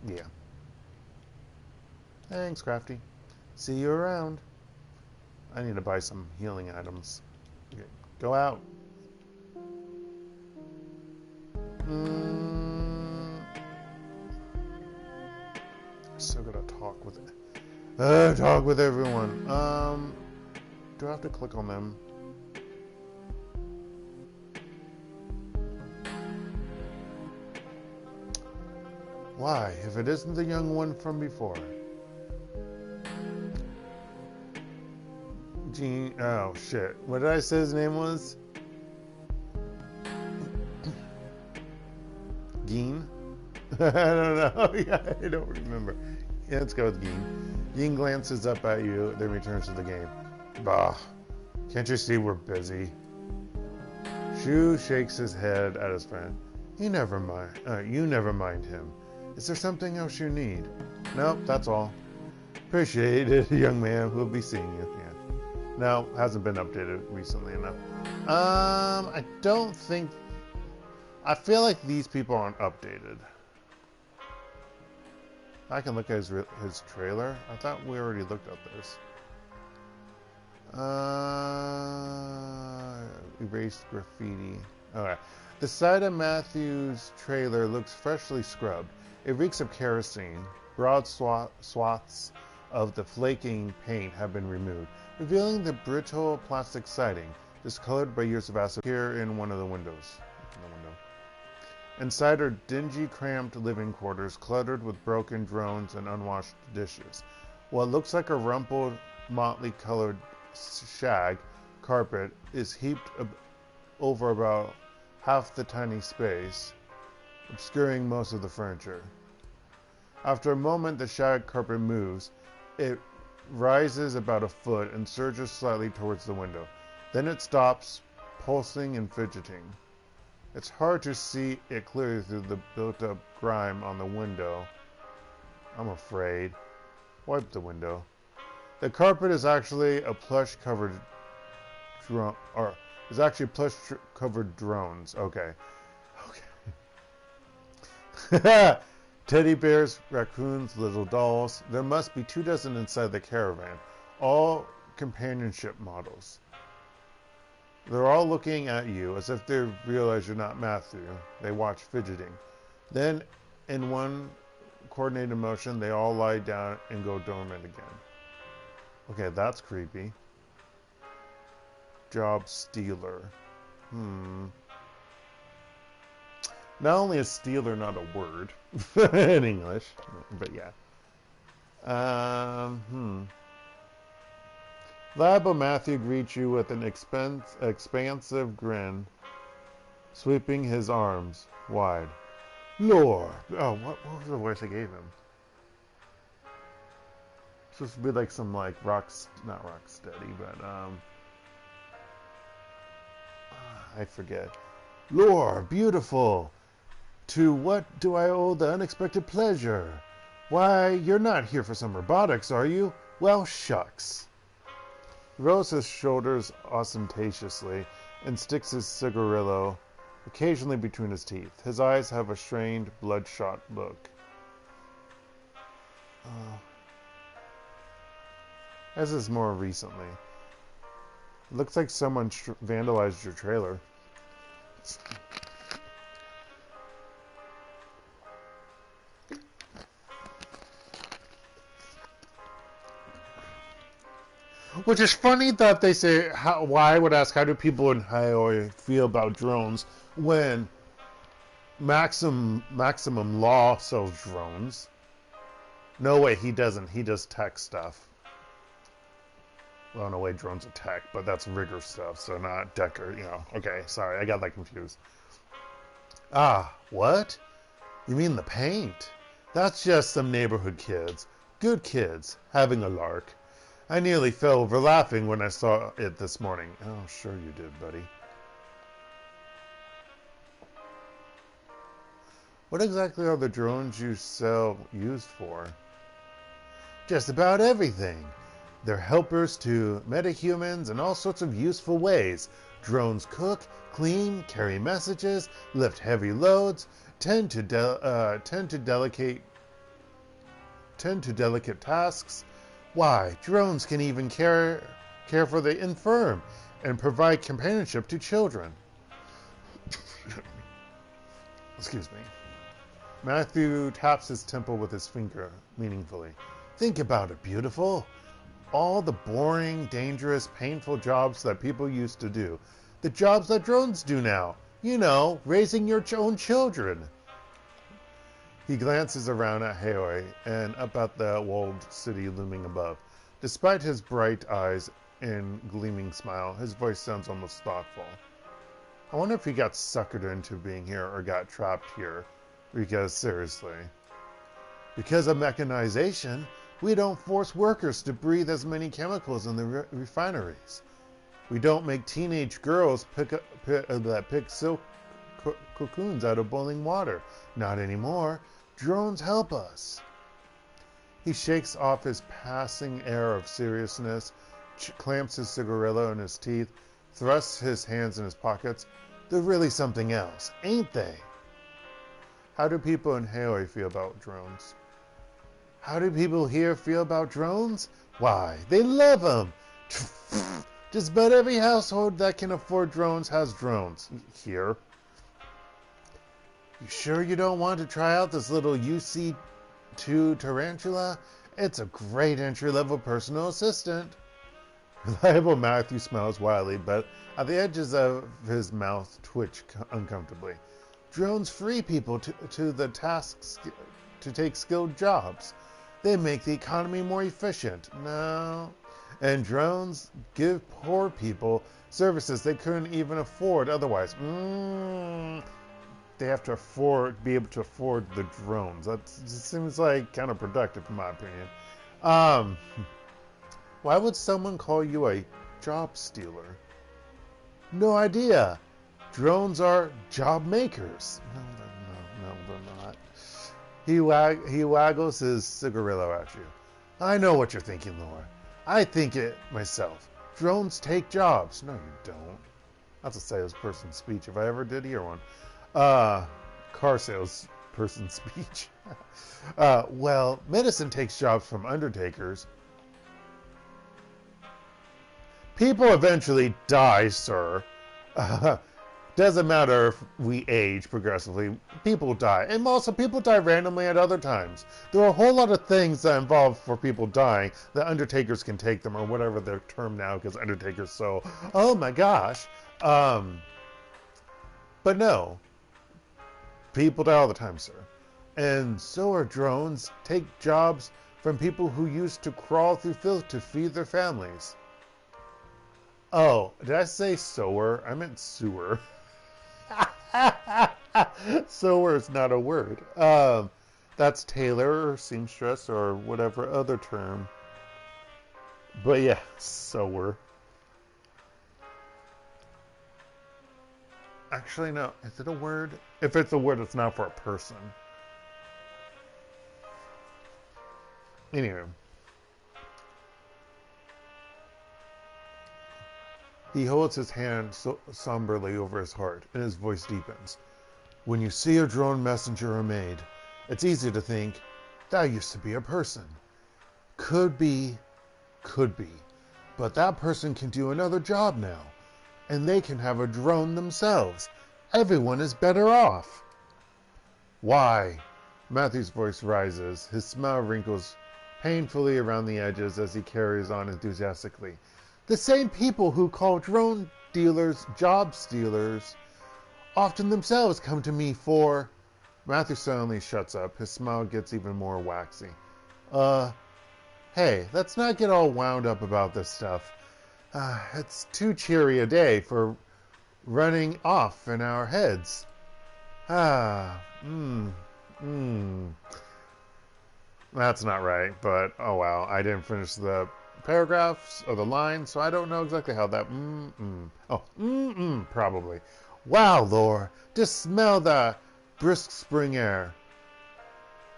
Yeah. Thanks, Crafty. See you around. I need to buy some healing items. Okay, go out. still gotta talk with it. Talk with everyone. Do I have to click on them? Why, if it isn't the young one from before? Gene, oh shit. What did I say his name was? Geen? I don't know. Yeah, I don't remember. Yeah, let's go with Geen. Geen glances up at you, then returns to the game. Bah. Can't you see we're busy? Shu shakes his head at his friend. You never mind him. Is there something else you need? Nope, that's all. Appreciate it, young man. We'll be seeing you. Yeah. No, hasn't been updated recently enough. I don't think... I feel like these people aren't updated. I can look at his trailer. I thought we already looked at this. Erased graffiti. Alright. The side of Matthew's trailer looks freshly scrubbed. It reeks of kerosene. Broad swaths of the flaking paint have been removed, revealing the brittle plastic siding, discolored by years of acid, here in one of the windows. Inside are dingy, cramped living quarters, cluttered with broken drones and unwashed dishes. What looks like a rumpled, motley-colored shag carpet is heaped over about half the tiny space, obscuring most of the furniture. After a moment, the shag carpet moves. It rises about a foot and surges slightly towards the window. Then it stops, pulsing and fidgeting. It's hard to see it clearly through the built-up grime on the window. I'm afraid. Wipe the window. The carpet is actually a plush-covered drone, or is actually plush-covered drones. Okay. Okay. Teddy bears, raccoons, little dolls. There must be 24 inside the caravan, all companionship models. They're all looking at you as if they realize you're not Matthew. They watch fidgeting. Then, in one coordinated motion, they all lie down and go dormant again. Okay, that's creepy. Job stealer. Not only is stealer not a word in English, but yeah. Labo Matthew greets you with an expansive grin, sweeping his arms wide. Lord! Oh, what was the voice I gave him? It's supposed to be like some not rock steady, but I forget. Lore, beautiful! To what do I owe the unexpected pleasure? Why, you're not here for some robotics, are you? Well, shucks. He rolls his shoulders ostentatiously and sticks his cigarillo occasionally between his teeth. His eyes have a strained, bloodshot look. As is more recently. Looks like someone vandalized your trailer. Which is funny that they say, why I would ask, how do people in Hawaii feel about drones when Maximum Law sells drones? No way, he doesn't. He does tech stuff. Well, no way, drones are tech, but that's rigger stuff, so not Decker, you know. Okay, sorry, I got that confused. Ah, what? You mean the paint? That's just some neighborhood kids. Good kids, having a lark. I nearly fell over laughing when I saw it this morning. Oh, sure you did, buddy. What exactly are the drones you sell used for? Just about everything. They're helpers to metahumans in all sorts of useful ways. Drones cook, clean, carry messages, lift heavy loads, tend to delicate tasks. Why, drones can even care for the infirm and provide companionship to children. Excuse me. Matthew taps his temple with his finger, meaningfully. Think about it, beautiful. All the boring, dangerous, painful jobs that people used to do. The jobs that drones do now. You know, raising your own children. He glances around at Haoi and up at the walled city looming above. Despite his bright eyes and gleaming smile, his voice sounds almost thoughtful. I wonder if he got suckered into being here or got trapped here. Because, seriously. Because of mechanization, we don't force workers to breathe as many chemicals in the refineries. We don't make teenage girls pick silk cocoons out of boiling water. Not anymore. Drones help us. He shakes off his passing air of seriousness, clamps his cigarillo in his teeth, thrusts his hands in his pockets. They're really something else, ain't they? How do people in Haoi feel about drones? How do people here feel about drones? Why, they love them. Just about every household that can afford drones has drones here. You sure you don't want to try out this little UC2 tarantula? It's a great entry-level personal assistant. Reliable Matthew smiles wildly, but at the edges of his mouth twitch uncomfortably. Drones free people to the tasks to take skilled jobs. They make the economy more efficient. No. And drones give poor people services they couldn't even afford otherwise. They have to be able to afford the drones. That seems like counterproductive in my opinion. Why would someone call you a job stealer? No idea. Drones are job makers. No, they're not. He waggles his cigarillo at you. I know what you're thinking, Laura. I think it myself. Drones take jobs. No, you don't. That's a salesperson speech if I ever did hear one. Car salesperson speech. Well, medicine takes jobs from undertakers. People eventually die, sir. Doesn't matter if we age progressively. People die. And also, people die randomly at other times. There are a whole lot of things that involve for people dying that undertakers can take them, or whatever their term now, because undertakers so, oh my gosh. But no. People die all the time, sir. And so are drones. Take jobs from people who used to crawl through filth to feed their families. Oh, did I say sower? I meant sewer. Sower is not a word. That's tailor or seamstress or whatever other term. But yeah, sower. Actually, no. Is it a word? If it's a word, it's not for a person. Anyway. He holds his hand somberly over his heart, and his voice deepens. When you see a drone messenger or maid, it's easy to think, that used to be a person. Could be. But that person can do another job now, and they can have a drone themselves. Everyone is better off. Why? Matthew's voice rises. His smile wrinkles painfully around the edges as he carries on enthusiastically. The same people who call drone dealers job stealers often themselves come to me for... Matthew suddenly shuts up. His smile gets even more waxy. Hey, let's not get all wound up about this stuff. It's too cheery a day for running off in our heads. That's not right, but oh well. I didn't finish the paragraphs or the lines, so I don't know exactly how that probably. Wow, Lore, just smell the brisk spring air.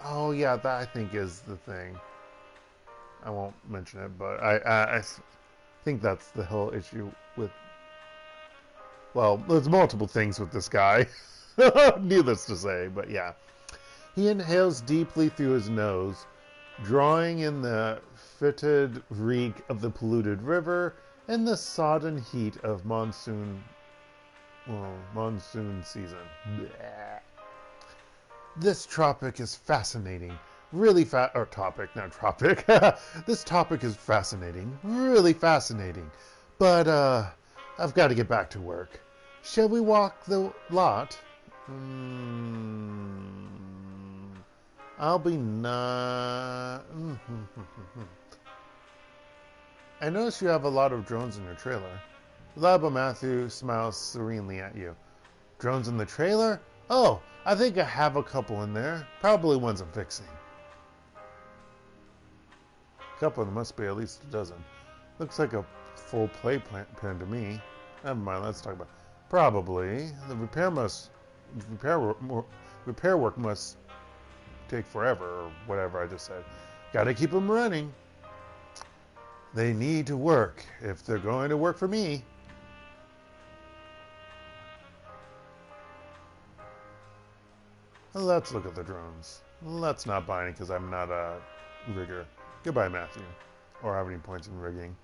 Oh yeah, that I think is the thing. I won't mention it, but I think that's the whole issue with, well, there's multiple things with this guy. Needless to say, but yeah. He inhales deeply through his nose, drawing in the fetid reek of the polluted river and the sodden heat of monsoon season. Blech. This tropic is fascinating. Really or topic, not tropic. This topic is fascinating. Really fascinating. But, I've got to get back to work. Shall we walk the lot? I'll be not... I notice you have a lot of drones in your trailer. Reliable Matthew smiles serenely at you. Drones in the trailer? Oh, I think I have a couple in there. Probably ones I'm fixing. A couple, there must be at least a dozen. Looks like a full play plan to me. Never mind, let's talk about it. Probably. The repair work must take forever, or whatever I just said. Gotta keep them running. They need to work if they're going to work for me. Let's look at the drones. Let's not buy any because I'm not a rigger. Goodbye, Matthew. Or have any points in rigging.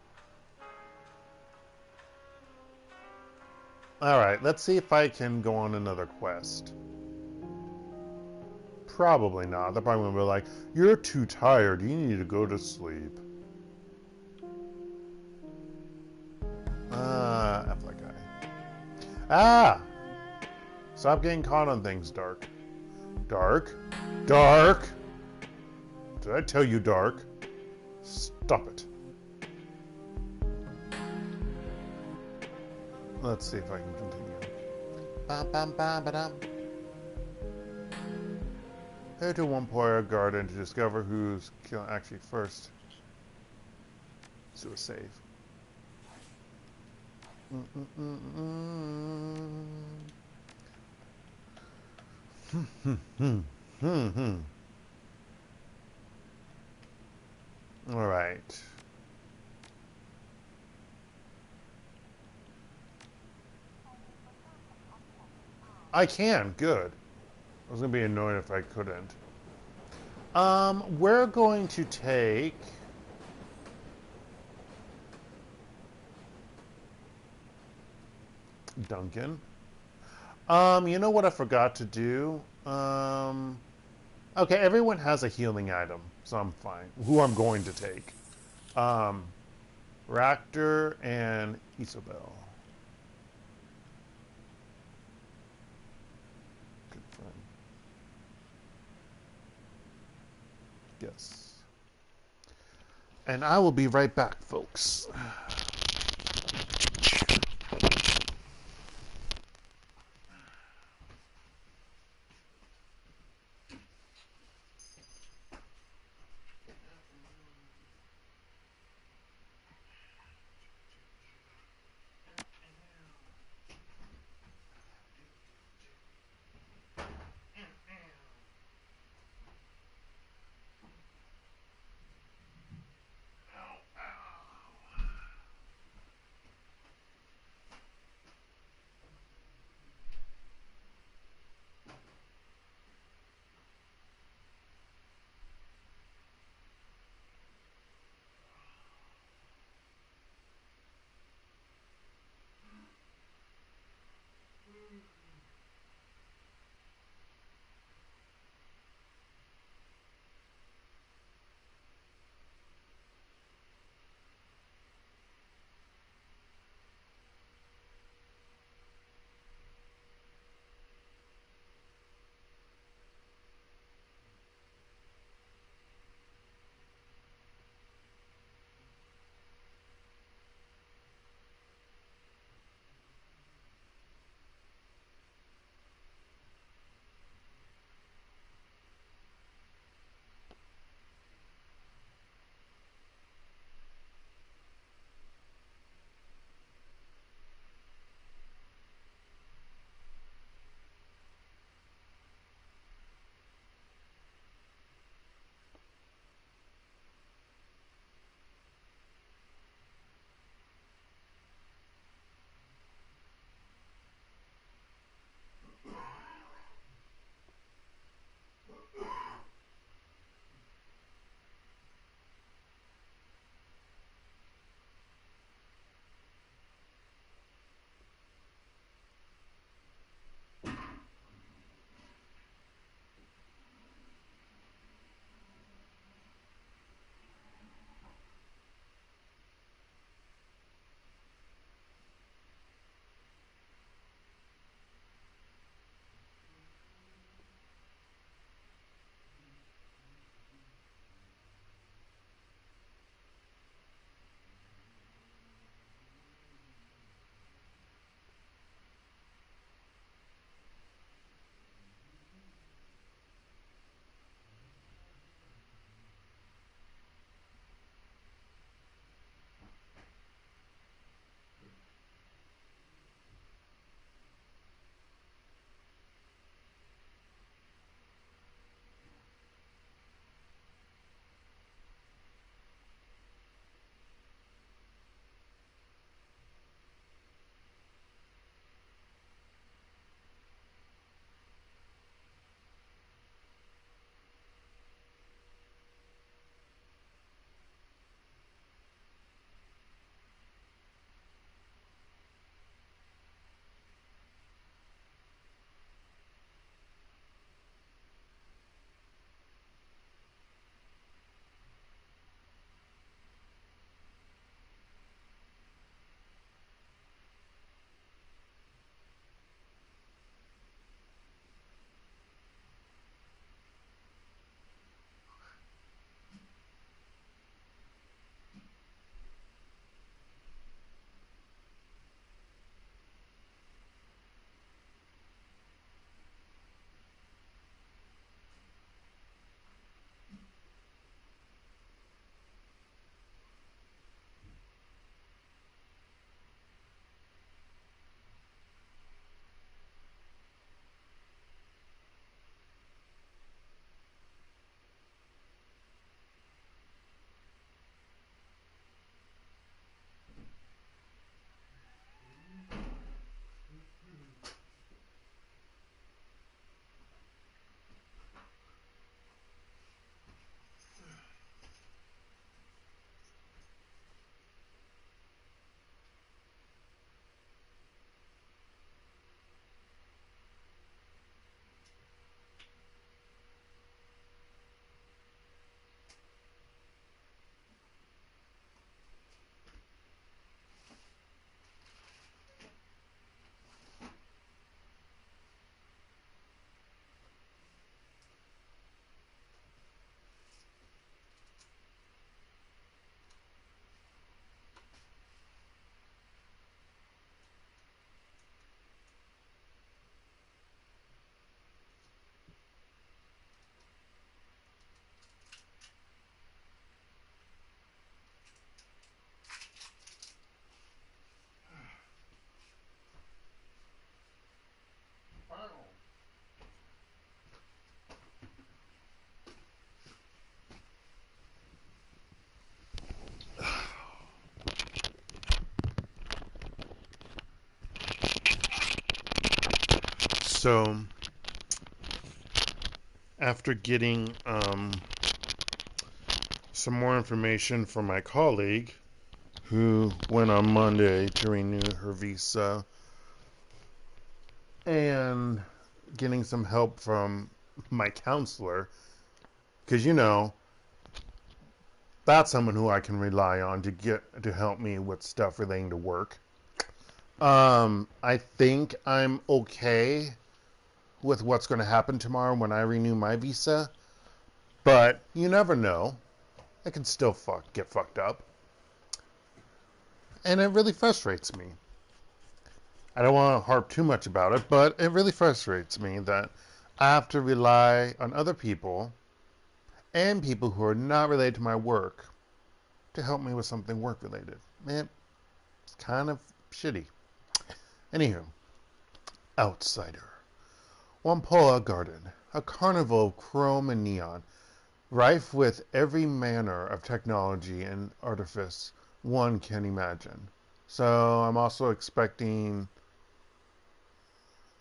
Alright, let's see if I can go on another quest. Probably not. They're probably going to be like, you're too tired. You need to go to sleep. F that guy. Ah! Stop getting caught on things, Dark. Dark? Dark! Did I tell you, Dark? Stop it. Let's see if I can continue. Bam, bam, bam, ba-dum. Head to one Poyer garden to discover who's killing. Actually, first, let's do a save. All right. I can. Good. I was going to be annoyed if I couldn't. We're going to take... Duncan. You know what I forgot to do? Okay, everyone has a healing item, so I'm fine. Who I'm going to take. Raptor and Isabel. Good friend. Yes. And I will be right back, folks. So, after getting some more information from my colleague, who went on Monday to renew her visa, and getting some help from my counselor, because that's someone who I can rely on to help me with stuff relating to work. I think I'm okay with what's going to happen tomorrow when I renew my visa, but you never know. I can still get fucked up. And it really frustrates me. I don't want to harp too much about it, but it really frustrates me that I have to rely on other people and people who are not related to my work to help me with something work related. Man, it's kind of shitty. Anywho, Outsider. Wampoa Garden, a carnival of chrome and neon, rife with every manner of technology and artifice one can imagine. So I'm also expecting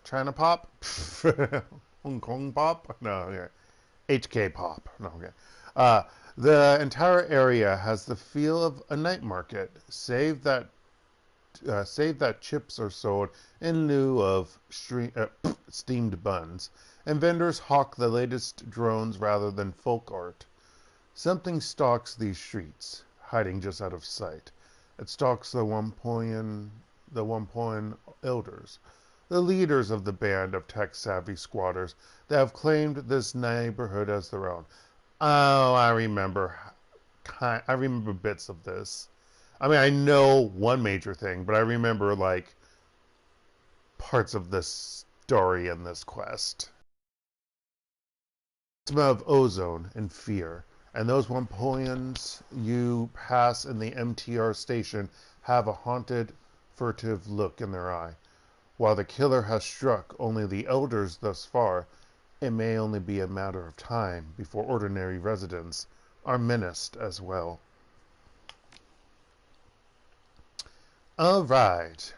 China pop, Hong Kong pop. No, yeah, HK pop. No, okay. The entire area has the feel of a night market, save that chips are sold in lieu of steamed buns, and vendors hawk the latest drones rather than folk art. Something stalks these streets, hiding just out of sight. It stalks the Wampoan elders, the leaders of the band of tech-savvy squatters that have claimed this neighborhood as their own. Oh, I remember bits of this. I mean, I know one major thing, but I remember, like, parts of this story in this quest. The smell of ozone and fear, and those Wampoans you pass in the MTR station have a haunted, furtive look in their eye. While the killer has struck only the elders thus far, it may only be a matter of time before ordinary residents are menaced as well. Alright.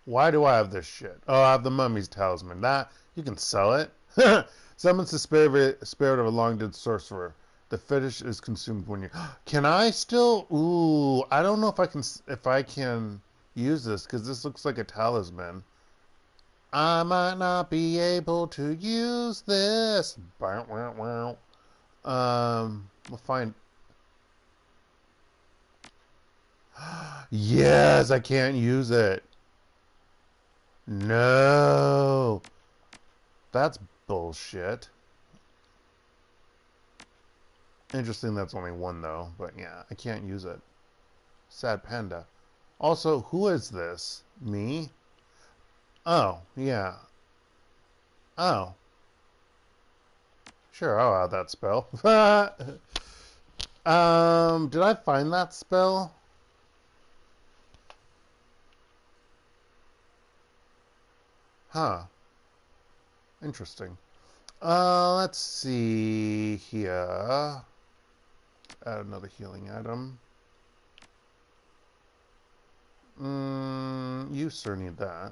Why do I have this shit? Oh, I have the mummy's talisman. That, you can sell it. Summons the spirit of a long-dead sorcerer. The fetish is consumed when you... Can I still... Ooh, I don't know if I can use this, because this looks like a talisman. I might not be able to use this. We'll find... Yes, I can't use it. No. That's bullshit. Interesting that's only one though, but yeah, I can't use it. Sad panda. Also, who is this? Me? Oh, yeah. Oh. Sure, I'll add that spell. Did I find that spell? Huh. Interesting. Let's see here. Add another healing item. You sir need that.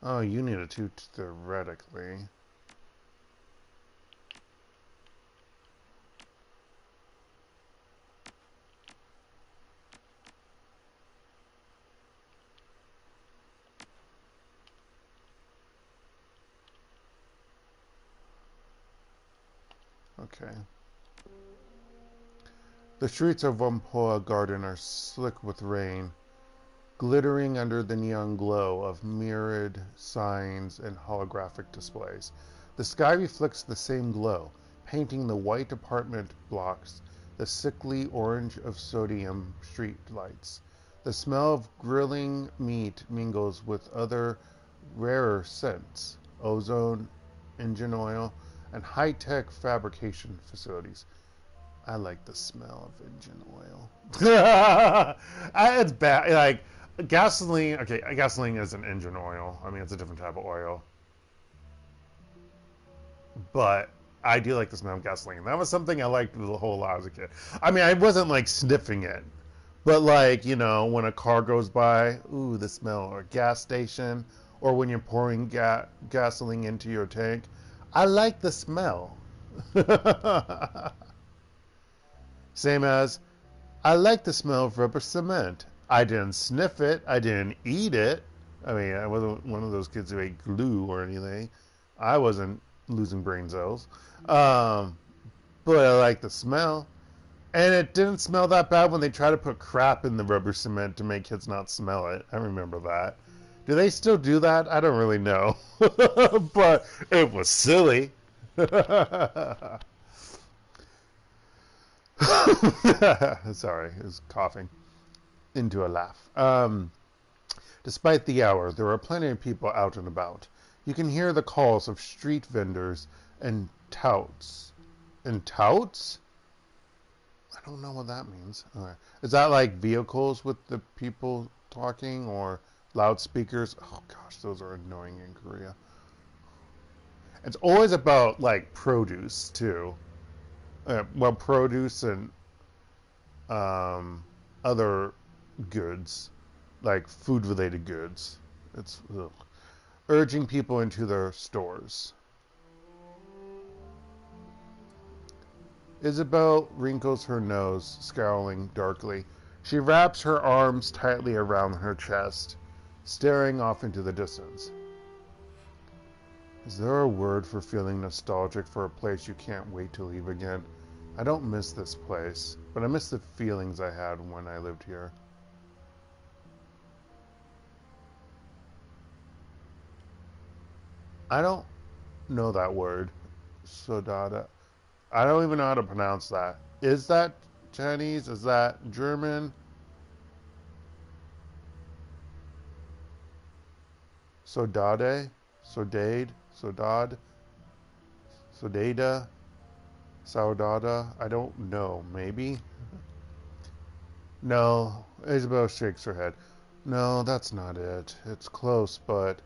Oh, you need it too, theoretically. Okay. The streets of Wampoa Garden are slick with rain, glittering under the neon glow of mirrored signs and holographic displays. The sky reflects the same glow, painting the white apartment blocks the sickly orange of sodium street lights. The smell of grilling meat mingles with other rarer scents, ozone, engine oil, and high-tech fabrication facilities. I like the smell of engine oil. It's bad. Like, gasoline, okay, gasoline isn't engine oil. I mean, it's a different type of oil. But I do like the smell of gasoline. That was something I liked the whole lot as a kid. I mean, I wasn't, like, sniffing it. But, like, when a car goes by, ooh, the smell, or a gas station, or when you're pouring gasoline into your tank. I like the smell. Same as, I like the smell of rubber cement. I didn't sniff it. I didn't eat it. I mean, I wasn't one of those kids who ate glue or anything. I wasn't losing brain cells. But I like the smell. And it didn't smell that bad when they tried to put crap in the rubber cement to make kids not smell it. I remember that. Do they still do that? I don't really know. But it was silly. Sorry, I was coughing into a laugh. Despite the hour, there are plenty of people out and about. You can hear the calls of street vendors and touts. And touts? I don't know what that means. Is that like vehicles with the people talking or loudspeakers? Oh gosh, those are annoying in Korea. It's always about like produce too. Well, produce and other goods, like food-related goods. It's urging people into their stores. Isabel wrinkles her nose, scowling darkly. She wraps her arms tightly around her chest, staring off into the distance. Is there a word for feeling nostalgic for a place you can't wait to leave again? I don't miss this place, but I miss the feelings I had when I lived here. I don't know that word. Sodada. I don't even know how to pronounce that. Is that Chinese? Is that German? Sodade? Sodade? Sodad? Sodada? Saudada? I don't know. Maybe? No. Isabel shakes her head. No, that's not it. It's close, but...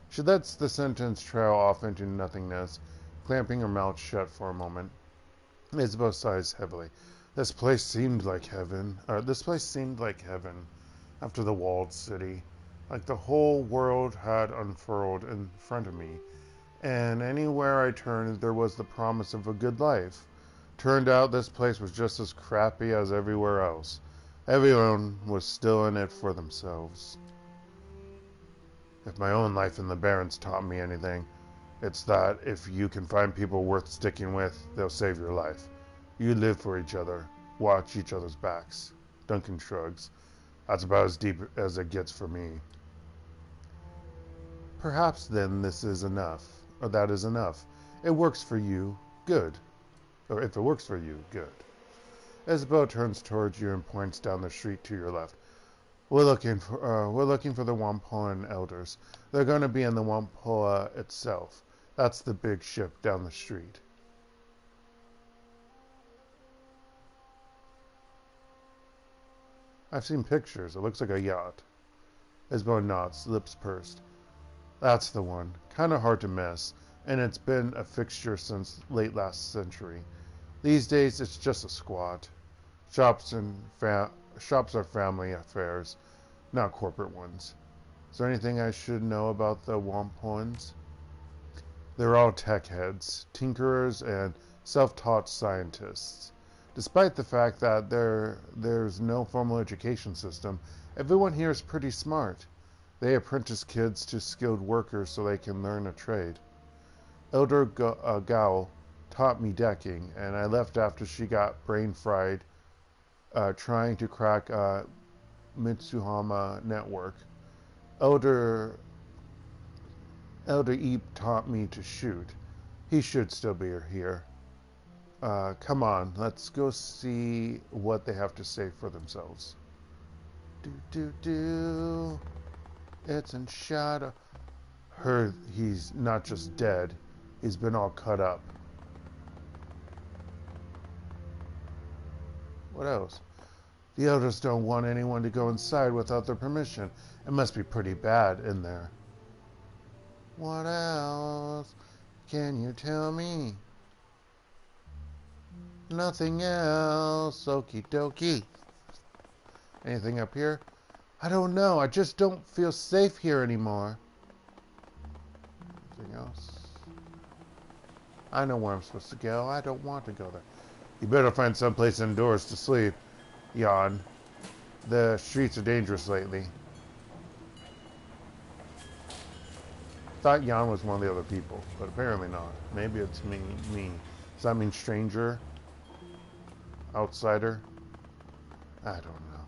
She lets the sentence trail off into nothingness, clamping her mouth shut for a moment. Isabel sighs heavily. This place seemed like heaven. This place seemed like heaven after the walled city. Like the whole world had unfurled in front of me. And anywhere I turned, there was the promise of a good life. Turned out this place was just as crappy as everywhere else. Everyone was still in it for themselves. If my own life in the Barrens taught me anything, it's that if you can find people worth sticking with, they'll save your life. You live for each other, watch each other's backs. Duncan shrugs. That's about as deep as it gets for me. Perhaps then this is enough, or that is enough. It works for you, good. Or if it works for you, good. Isabel turns towards you and points down the street to your left. We're looking for the Wampoan elders. They're going to be in the Wampoa itself. That's the big ship down the street. I've seen pictures. It looks like a yacht. Isabel nods, lips pursed. That's the one. Kind of hard to miss, and it's been a fixture since late last century. These days, it's just a squat. Shops are family affairs, not corporate ones. Is there anything I should know about the Wampoans? They're all tech heads, tinkerers, and self-taught scientists. Despite the fact that there's no formal education system, everyone here is pretty smart. They apprentice kids to skilled workers so they can learn a trade. Elder Gao taught me decking, and I left after she got brain fried trying to crack a Mitsuhama network. Elder Eep taught me to shoot. He should still be here. Come on, let's go see what they have to say for themselves. It's in shadow. Heard he's not just dead, he's been all cut up. What else? The elders don't want anyone to go inside without their permission. It must be pretty bad in there. What else can you tell me? Nothing else. Okie dokie. Anything up here? I don't know. I just don't feel safe here anymore. anything else? I know where I'm supposed to go. I don't want to go there. You better find someplace indoors to sleep. Yawn. The streets are dangerous lately. Thought Jan was one of the other people, but apparently not. Maybe it's me. Does that mean stranger? Outsider? I don't know.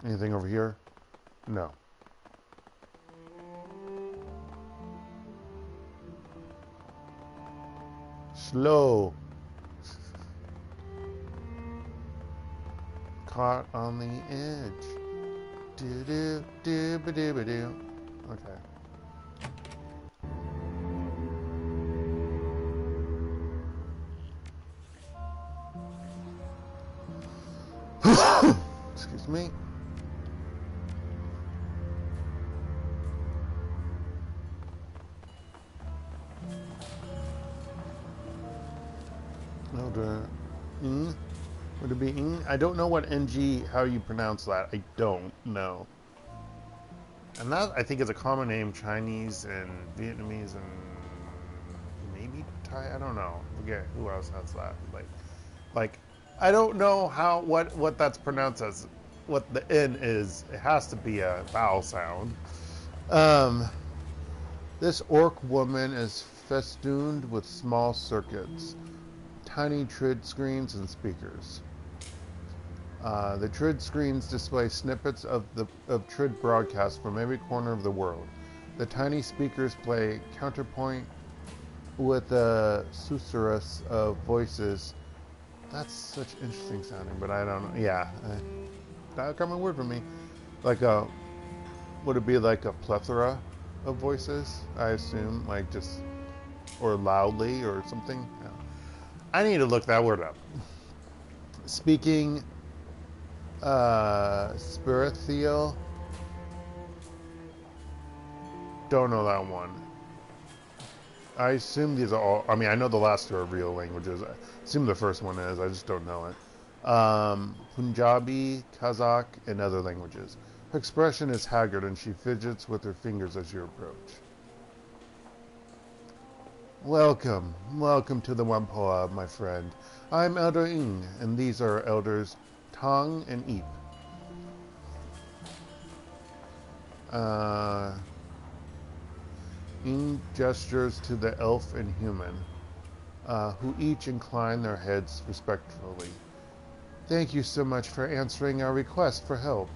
Anything over here? No. Slow. Caught on the edge. Do-do-do-ba-do-ba-do. Okay. Excuse me. Elder. Would it be ing? I don't know what NG, how you pronounce that. I don't know. And that, I think, is a common name, Chinese and Vietnamese and maybe Thai. I don't know. Forget who else has that. Like, I don't know how what that's pronounced as. What the N is. It has to be a vowel sound. This orc woman is festooned with small circuits, tiny TRID screens, and speakers. The TRID screens display snippets of TRID broadcasts from every corner of the world. The tiny speakers play counterpoint with a susurrus of voices. That's such interesting sounding, but I don't know. Yeah, not a common word for me. Like would it be like a plethora of voices? I assume, like just, or loudly or something. No. I need to look that word up. Speaking. Spirithiel. Don't know that one. I assume these are all. I mean, I know the last two are real languages. I assume the first one is. I just don't know it. Punjabi, Kazakh, and other languages. Her expression is haggard, and she fidgets with her fingers as you approach. Welcome to the Wampoa, my friend. I'm Elder Ing, and these are Elders Tong and Eep. Ing gestures to the elf and human, who each incline their heads respectfully. Thank you so much for answering our request for help.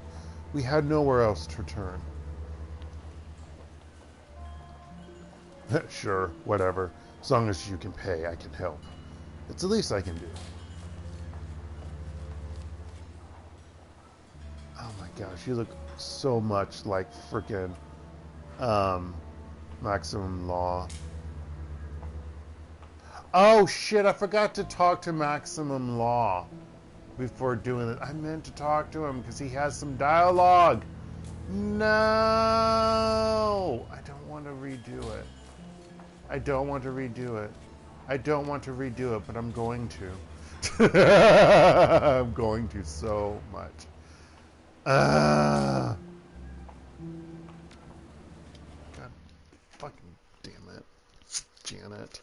We had nowhere else to turn. Sure, whatever. As long as you can pay, I can help. It's the least I can do. Oh my gosh, you look so much like frickin' Maximum Law. Oh shit, I forgot to talk to Maximum Law before doing it. I meant to talk to him because he has some dialogue. No! I don't want to redo it. I don't want to redo it, but I'm going to. I'm going to so much. God fucking damn it, Janet.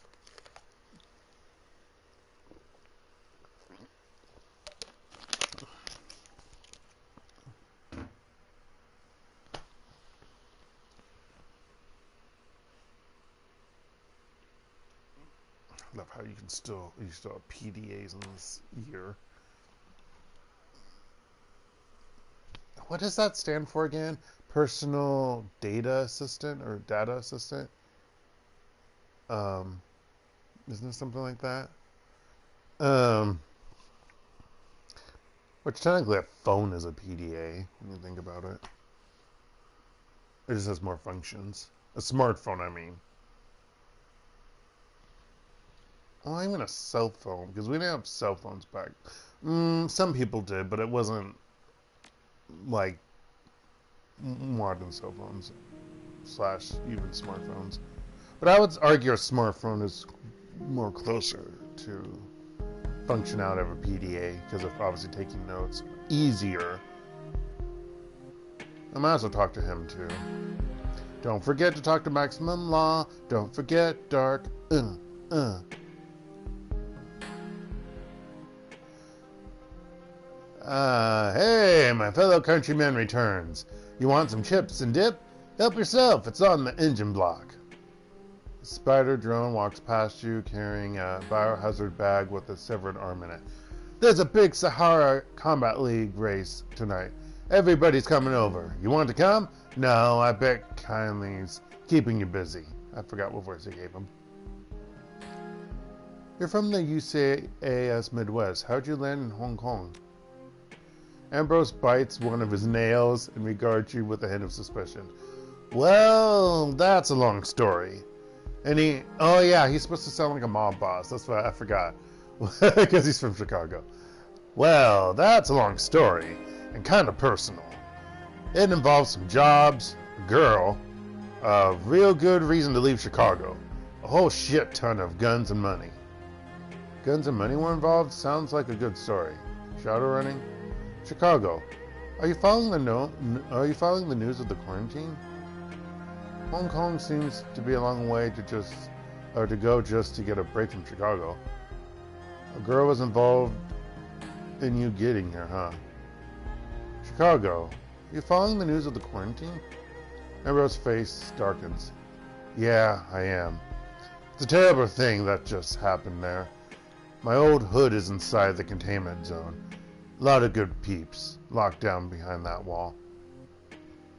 I love how you still have PDAs in this year. What does that stand for again? Personal Data Assistant or Data Assistant? Isn't it something like that? Which technically a phone is a PDA when you think about it. It just has more functions. A smartphone, I mean. Well, even a cell phone, because we didn't have cell phones back. Some people did, but it wasn't like modern cell phones / even smartphones. But I would argue a smartphone is more closer to functionality of a PDA because of obviously taking notes easier. I might as well talk to him too. Don't forget to talk to Maximum Law. Don't forget Dark. Hey, my fellow countryman returns. You want some chips and dip? Help yourself, it's on the engine block. The spider drone walks past you carrying a biohazard bag with a severed arm in it. There's a big Sahara Combat League race tonight. Everybody's coming over. You want to come? No, I bet Kindly's keeping you busy. I forgot what voice I gave him. You're from the UCAS Midwest. How'd you land in Hong Kong? Ambrose bites one of his nails and regards you with a hint of suspicion. Well, that's a long story. And he's supposed to sound like a mob boss. That's what I forgot. Because he's from Chicago. Well, that's a long story and kind of personal. It involves some jobs, a girl, a real good reason to leave Chicago, a whole shit ton of guns and money. Guns and money were involved? Sounds like a good story. Shadowrunning? Chicago. Are you following the news of the quarantine? Hong Kong seems to be a long way to go just to get a break from Chicago. A girl was involved in you getting here, huh? Chicago. Are you following the news of the quarantine? Amber's face darkens. Yeah, I am. It's a terrible thing that just happened there. My old hood is inside the containment zone. A lot of good peeps locked down behind that wall.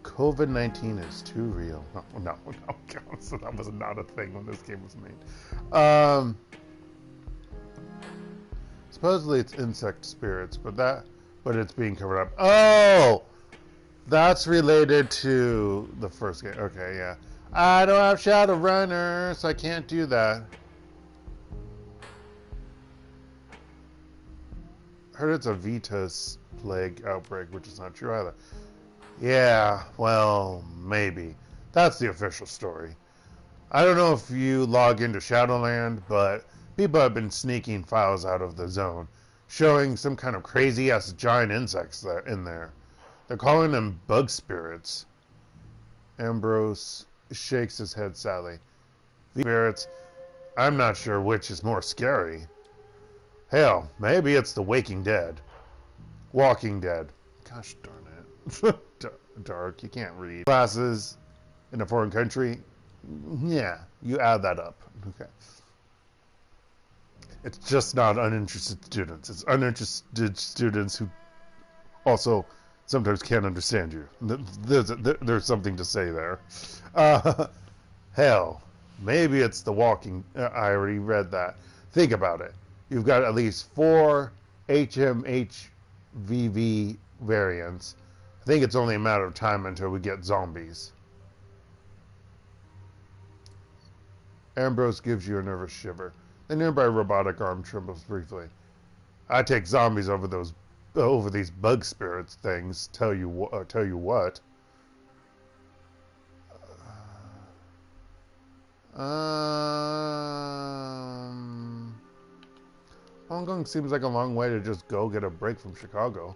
COVID-19 is too real. No. So that was not a thing when this game was made. Supposedly it's insect spirits, but it's being covered up. Oh! That's related to the first game. Okay, yeah. I don't have Shadowrunners, so I can't do that. Heard it's a Vitas plague outbreak, which is not true either. Yeah, well, maybe. That's the official story. I don't know if you log into Shadowland, but people have been sneaking files out of the zone, showing some kind of crazy-ass giant insects in there. They're calling them bug spirits. Ambrose shakes his head sadly. Spirits, I'm not sure which is more scary. Hell, maybe it's the Waking Dead. Walking Dead. Gosh darn it. Dark, you can't read. Classes in a foreign country? Yeah, you add that up. Okay. It's just not uninterested students. It's uninterested students who also sometimes can't understand you. There's something to say there. Hell, maybe it's the walking... I already read that. Think about it. You've got at least 4 HMHVV variants. I think it's only a matter of time until we get zombies. Ambrose gives you a nervous shiver. The nearby robotic arm trembles briefly. I take zombies over these bug spirits things. Tell you what. Hong Kong seems like a long way to just go get a break from Chicago.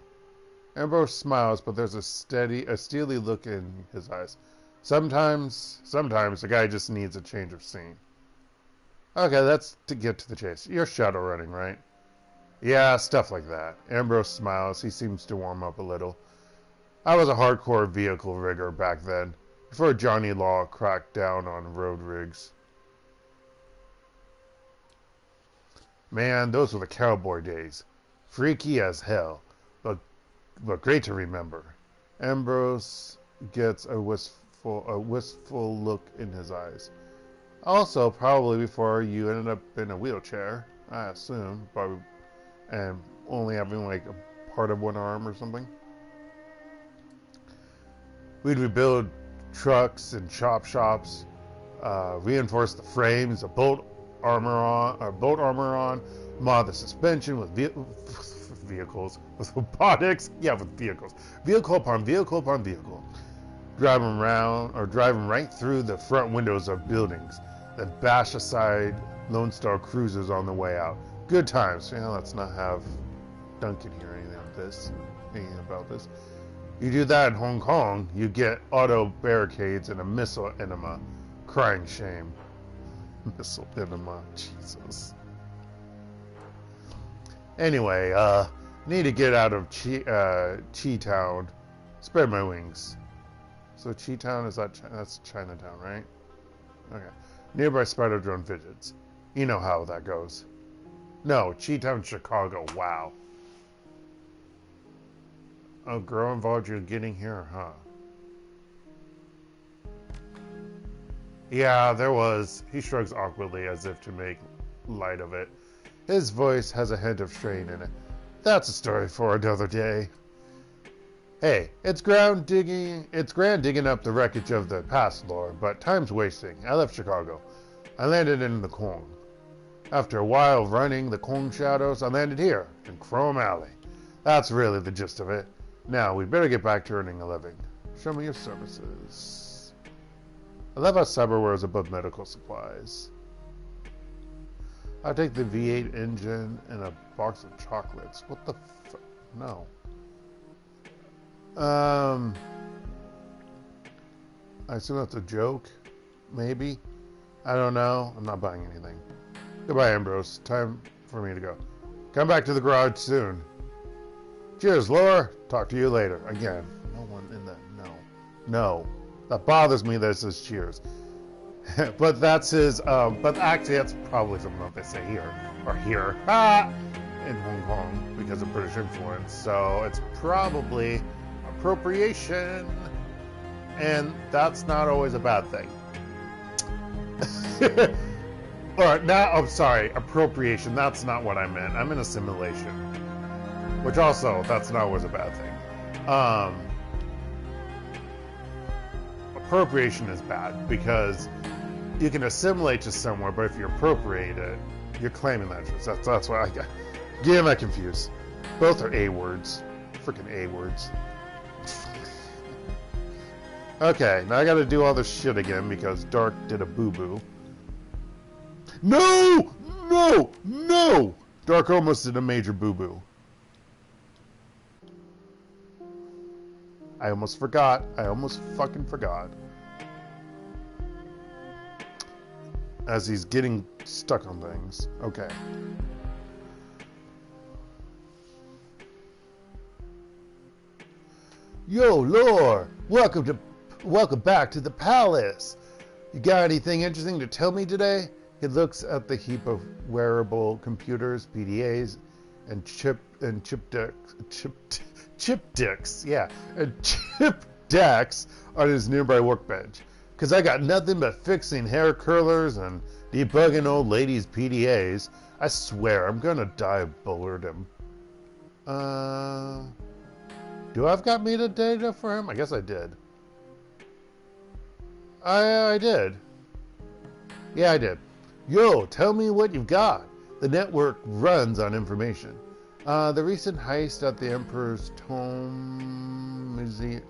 Ambrose smiles, but there's a steely look in his eyes. Sometimes the guy just needs a change of scene. Okay, that's to get to the chase. You're Shadowrunning, right? Yeah, stuff like that. Ambrose smiles. He seems to warm up a little. I was a hardcore vehicle rigger back then, before Johnny Law cracked down on road rigs. Man, those were the cowboy days. Freaky as hell, but great to remember. Ambrose gets a wistful look in his eyes. Also, probably before you ended up in a wheelchair, I assume, probably, and only having like a part of one arm or something. We'd rebuild trucks and shops, reinforce the frames, bolt armor on, mod the suspension with vehicles, with robotics, with vehicles, vehicle upon vehicle upon vehicle, driving right through the front windows of buildings, then bash aside Lone Star cruisers on the way out. Good times. Let's not have Duncan hear anything about this. You do that in Hong Kong, you get auto barricades and a missile enema. Crying shame. Missile enema. Jesus. Anyway, need to get out of Chi Town. Spread my wings. So Chi Town, that's Chinatown, right? Okay. Nearby spider drone fidgets. You know how that goes. No, Chi Town, Chicago. Wow. Oh, girl involved you're getting here, huh? Yeah, there was. He shrugs awkwardly as if to make light of it. His voice has a hint of strain in it. That's a story for another day. Hey, it's grand digging up the wreckage of the past, Lord, but time's wasting. I left Chicago. I landed in the Kong. After a while of running the Kong shadows, I landed here, in Chrome Alley. That's really the gist of it. Now, we'd better get back to earning a living. Show me your services. I love how cyberware is above medical supplies. I'll take the V8 engine and a box of chocolates. What the fuck? No. I assume that's a joke. Maybe. I don't know. I'm not buying anything. Goodbye, Ambrose. Time for me to go. Come back to the garage soon. Cheers, Laura. Talk to you later. Again. No one in that. No. No. That bothers me that it says cheers. But that's his, but actually that's probably something that they say here, or here, in Hong Kong, because of British influence. So it's probably appropriation, and that's not always a bad thing. Or, now, I'm sorry, appropriation, that's not what I meant. I meant assimilation, which also, that's not always a bad thing. Appropriation is bad, because you can assimilate to somewhere, but if you appropriate it, you're claiming that. That's why I got. Get that confused. Both are A words. Freaking A words. Okay, now I gotta do all this shit again because Dark did a boo-boo. No! No! No! Dark almost did a major boo-boo. I almost forgot. I almost fucking forgot. As he's getting stuck on things. Okay. Yo, Lore! Welcome back to the palace. You got anything interesting to tell me today? He looks at the heap of wearable computers, PDAs, and chip decks on his nearby workbench. Because I got nothing but fixing hair curlers and debugging old ladies' PDAs. I swear, I'm gonna die of boredom. Do I've got metadata for him? I guess I did. I did. Yeah, I did. Yo, tell me what you've got. The network runs on information. The recent heist at the Emperor's Tomb Museum.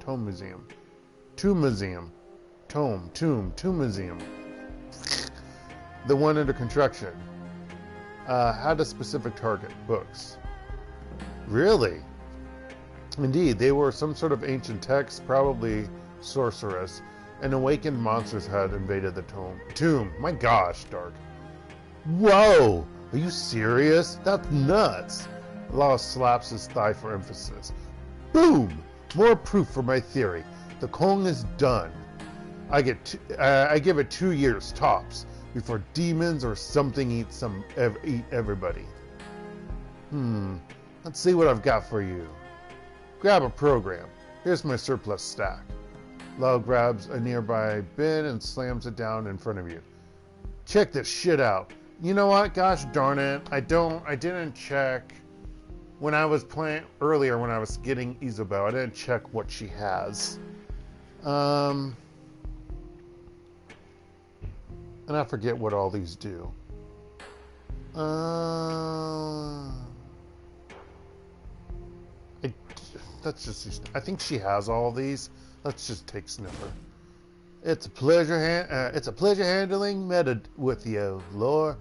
The one under construction. Had a specific target. Books. Really? Indeed, they were some sort of ancient text, probably sorceress. And awakened monsters had invaded the tomb. My gosh, Dark. Whoa! Are you serious? That's nuts. Law slaps his thigh for emphasis. Boom! More proof for my theory. The Kong is done. I give it 2 years tops before demons or something eat everybody. Let's see what I've got for you. Grab a program. Here's my surplus stack. Lau grabs a nearby bin and slams it down in front of you. Check this shit out. You know what? Gosh darn it. I didn't check when I was playing earlier when I was getting Isabel. I didn't check what she has. And I forget what all these do. I think she has all these. Let's just take Sniffer. It's a pleasure handling meta with you, Lore.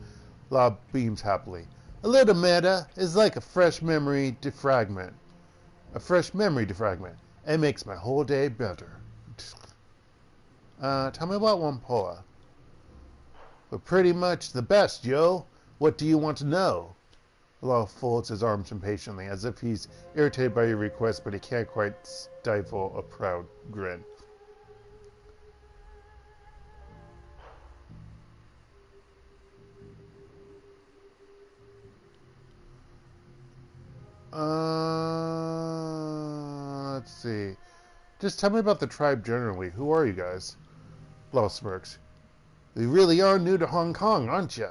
Law beams happily. A little meta is like a fresh memory defragment. It makes my whole day better. Tell me about Wampoa. We're pretty much the best, yo. What do you want to know? Law folds his arms impatiently, as if he's irritated by your request, but he can't quite stifle a proud grin. Let's see. Just tell me about the tribe generally. Who are you guys? Law smirks. You really are new to Hong Kong, aren't you?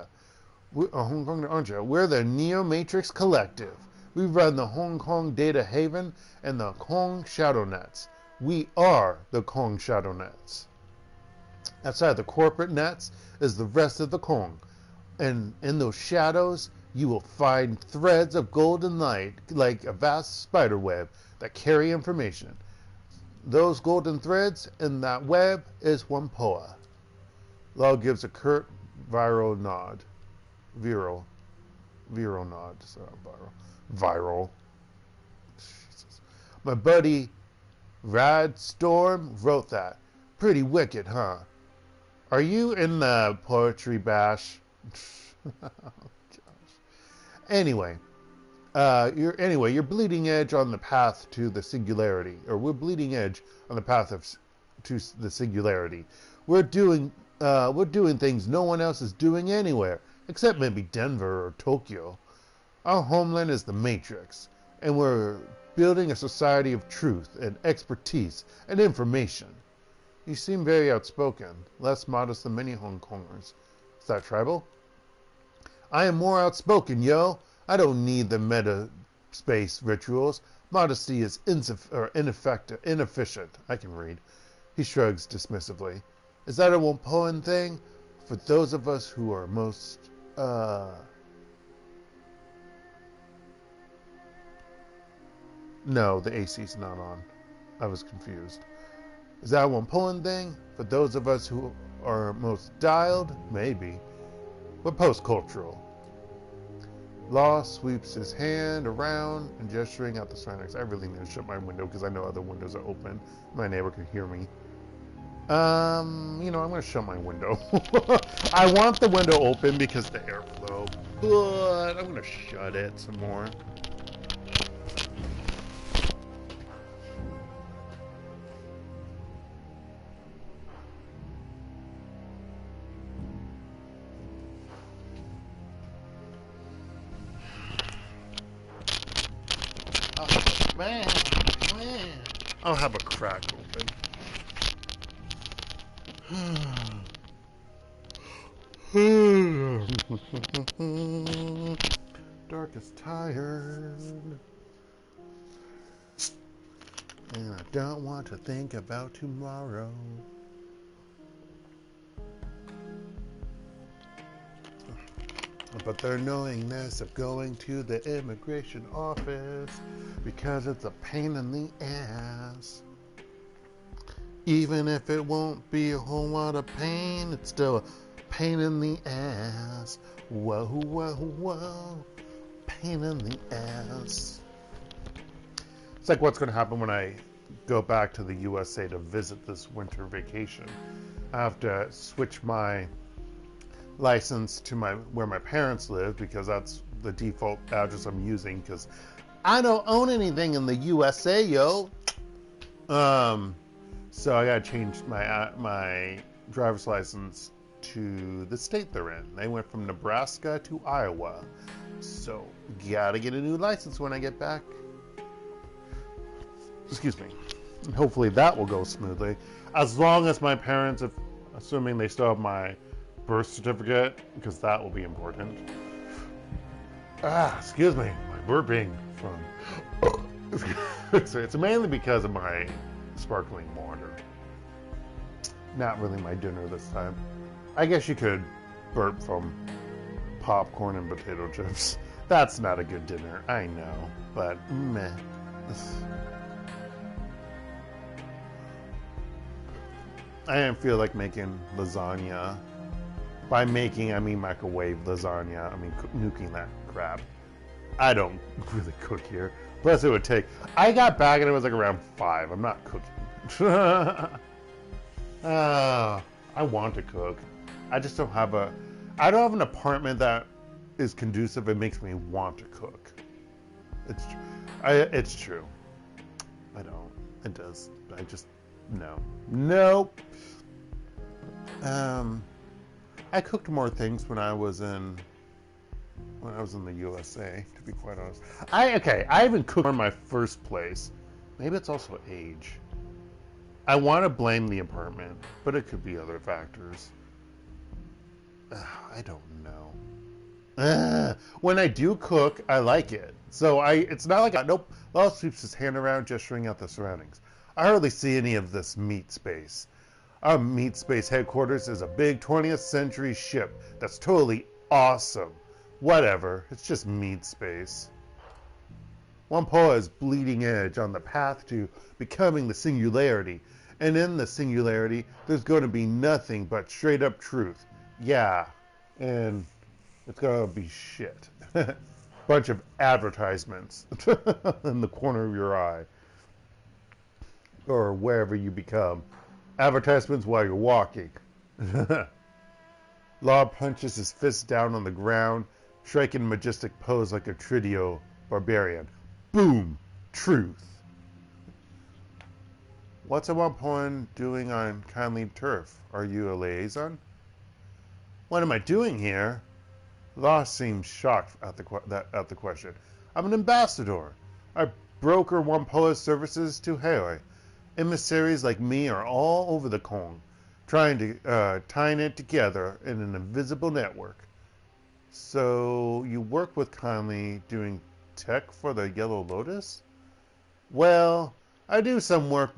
We're the Neo Matrix Collective. We run the Hong Kong Data Haven and the Kong Shadowruners. We are the Kong Shadowruners. Outside the corporate nets is the rest of the Kong. And in those shadows, you will find threads of golden light, like a vast spider web, that carry information. Those golden threads in that web is Wampoa. Law gives a curt, viral nod. Viral nod. Sorry, viral. Jesus. My buddy Rad Storm wrote that. Pretty wicked, huh? Are you in the poetry bash? Oh, Anyway, you're bleeding edge on the path to the singularity, or we're bleeding edge on the path to the singularity. We're doing things no one else is doing anywhere, except maybe Denver or Tokyo. Our homeland is the Matrix, and we're building a society of truth and expertise and information. You seem very outspoken, less modest than many Hong Kongers. Is that tribal? I am more outspoken, yo. I don't need the meta-space rituals. Modesty is inefficient. I can read. He shrugs dismissively. Is that a Wampoan thing? For those of us who are most, No, the AC's not on. I was confused. Is that a Wampoan thing? For those of us who are most dialed? Maybe. We're post-cultural. Law sweeps his hand around and gesturing out the surroundings. I really need to shut my window because I know other windows are open. My neighbor can hear me. I'm going to shut my window. I want the window open because the airflow, but I'm going to shut it some more. I'll have a crack open. Dark is tired, and I don't want to think about tomorrow. But their knowingness of going to the immigration office because it's a pain in the ass. Even if it won't be a whole lot of pain, it's still a pain in the ass. Whoa, whoa, whoa. Pain in the ass. It's like what's going to happen when I go back to the USA to visit this winter vacation. I have to switch my license to where my parents live because that's the default address I'm using because I don't own anything in the USA, yo. So I gotta change my driver's license to the state they're in. They went from Nebraska to Iowa, so gotta get a new license when I get back. Excuse me. And hopefully that will go smoothly, as long as my parents, assuming they still have my birth certificate, because that will be important. Excuse me, my burping from. It's mainly because of my sparkling water. Not really my dinner this time. I guess you could burp from popcorn and potato chips. That's not a good dinner, I know, but meh. I didn't feel like making lasagna. By making, I mean microwave lasagna. I mean nuking that crap. I don't really cook here. Plus it would take... I got back and it was like around 5. I'm not cooking. I want to cook. I just don't have a... I don't have an apartment that is conducive. It makes me want to cook. It's true. I don't. It does. I just... No. Nope. I cooked more things when I was in the USA, to be quite honest. I haven't cooked in my first place. Maybe it's also age. I want to blame the apartment, but it could be other factors. I don't know. When I do cook, I like it. So it's not like nope. Law sweeps his hand around, gesturing out the surroundings. I hardly see any of this meat space. Our meat space headquarters is a big 20th century ship that's totally awesome. Whatever, it's just meat space. Whampoa is bleeding edge on the path to becoming the singularity. And in the singularity, there's going to be nothing but straight up truth. Yeah, and it's going to be shit. Bunch of advertisements in the corner of your eye. Or wherever you become. Advertisements while you're walking. Law punches his fist down on the ground, striking a majestic pose like a Tridio barbarian. Boom! Truth. What's a Whampoan doing on kindly turf? Are you a liaison? What am I doing here? Law seems shocked at the question. I'm an ambassador. I broker Whampoa's services to Haoi. Emissaries like me are all over the Kong, tying it together in an invisible network. So you work with Kindly doing tech for the Yellow Lotus? Well, I do some work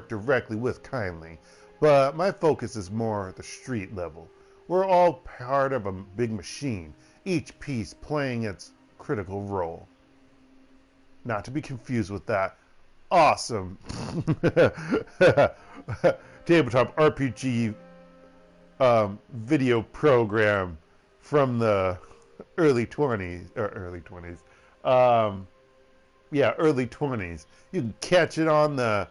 directly with Kindly, but my focus is more at the street level. We're all part of a big machine, each piece playing its critical role. Not to be confused with that awesome tabletop RPG video program from the early 20s. Yeah, early 20s. You can catch it on the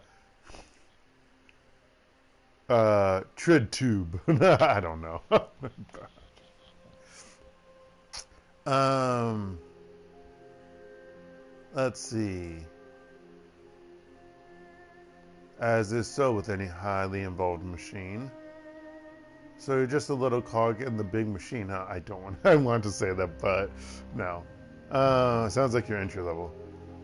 Trid Tube. I don't know. Let's see. As is so with any highly involved machine. So you're just a little cog in the big machine, huh? I want to say that, but no. Sounds like you're entry level.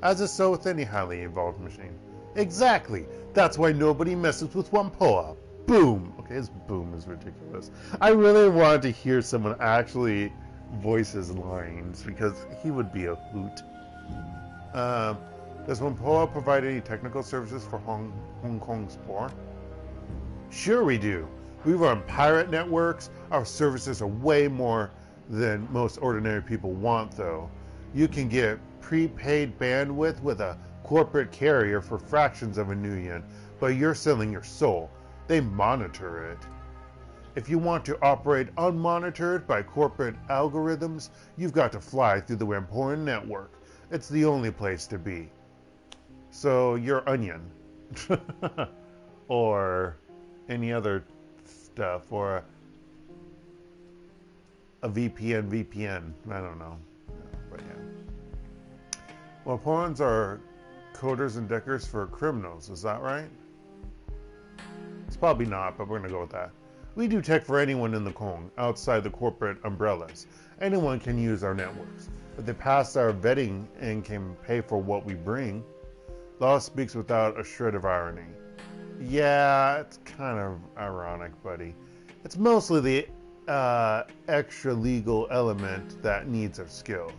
As is so with any highly involved machine. Exactly! That's why nobody messes with Whampoa. Boom! Okay, his boom is ridiculous. I really wanted to hear someone actually voice his lines, because he would be a hoot. Does Whampoa provide any technical services for Hong Kong Spore? Sure we do. We run pirate networks. Our services are way more than most ordinary people want, though. You can get prepaid bandwidth with a corporate carrier for fractions of a new yen, but you're selling your soul. They monitor it. If you want to operate unmonitored by corporate algorithms, you've got to fly through the Whampoan network. It's the only place to be. So you're Onion. Or any other stuff. Or a VPN. I don't know. But yeah. Well, pawns are coders and deckers for criminals. Is that right? It's probably not, but we're going to go with that. We do tech for anyone in the Kong, outside the corporate umbrellas. Anyone can use our networks. If they pass our vetting and can pay for what we bring. Law speaks without a shred of irony. Yeah, it's kind of ironic, buddy. It's mostly the extra legal element that needs our skill.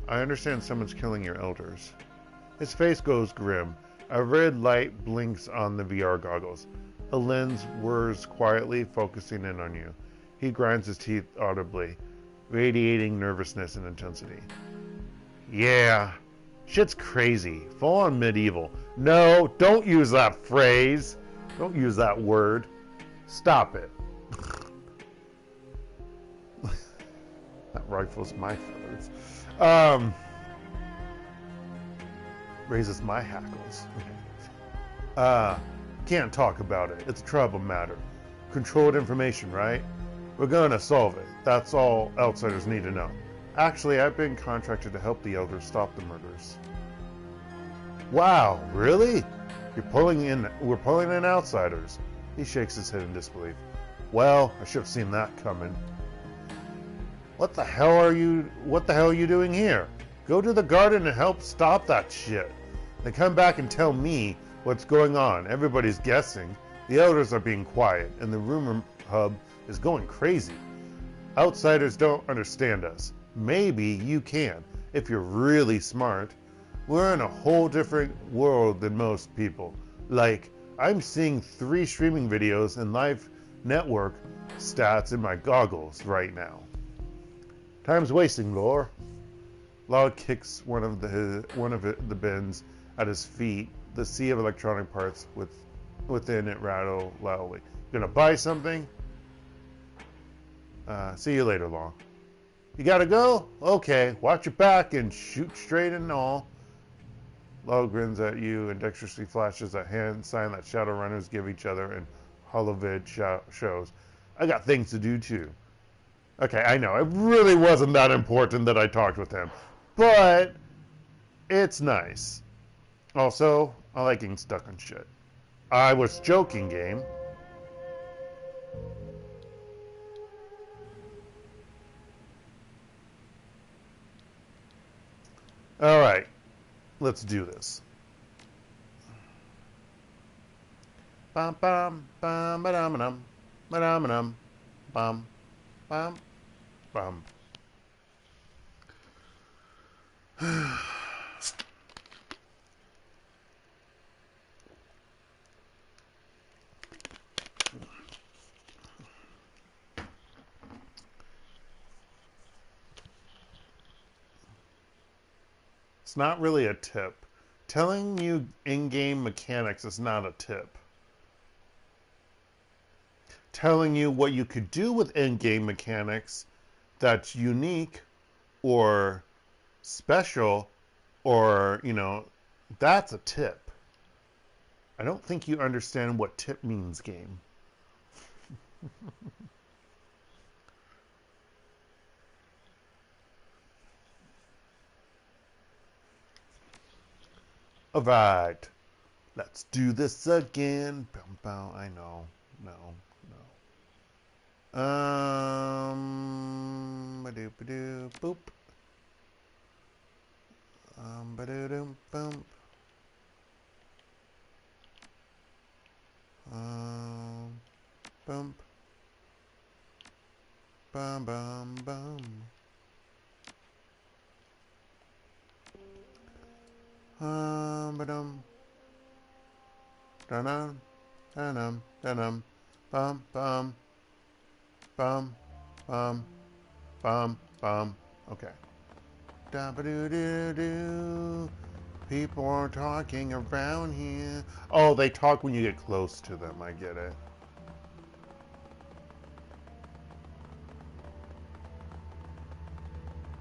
I understand someone's killing your elders. His face goes grim. A red light blinks on the VR goggles. A lens whirs quietly, focusing in on you. He grinds his teeth audibly, radiating nervousness and intensity. Yeah, shit's crazy. Full on medieval. No, don't use that phrase. Don't use that word. Stop it. rifles my feathers. Raises my hackles. Can't talk about it. It's a trouble matter. Controlled information, right? We're gonna solve it. That's all outsiders need to know. Actually, I've been contracted to help the elders stop the murders. Wow, really? We're pulling in outsiders. He shakes his head in disbelief. Well, I should have seen that coming. What the hell are you doing here? Go to the garden and help stop that shit. Then come back and tell me what's going on. Everybody's guessing. The elders are being quiet, and the rumor hub is going crazy. Outsiders don't understand us. Maybe you can, if you're really smart. We're in a whole different world than most people. Like, I'm seeing 3 streaming videos and live network stats in my goggles right now. Time's wasting, Lore. Lord kicks one of the bins at his feet. The sea of electronic parts within it rattle loudly. Gonna buy something? See you later, Law. You gotta go? Okay, watch your back and shoot straight and all. Law grins at you and dexterously flashes a hand sign that Shadowrunners give each other in holovid shows. I got things to do too. Okay, I know, it really wasn't that important that I talked with him, but it's nice. Also, I like getting stuck on shit. I was joking, game. Alright, let's do this. Bum bum bum ba-dum dum ba-dum dum bum bum bum. It's not really a tip. Telling you in-game mechanics is not a tip. Telling you what you could do with in-game mechanics that's unique or special or, you know, that's a tip. I don't think you understand what tip means, game. Alright, let's do this again. I know, no. Ba-doo-ba-doo, boop. Ba-doo-dum, bump. Bump. Bum, bum, bum. Ba-dum. Da-dum, da-dum, da-dum. Bum, bum. Bum, bum, bum, bum. Okay. Da-ba-doo-doo-doo. People are talking around here. Oh, they talk when you get close to them. I get it.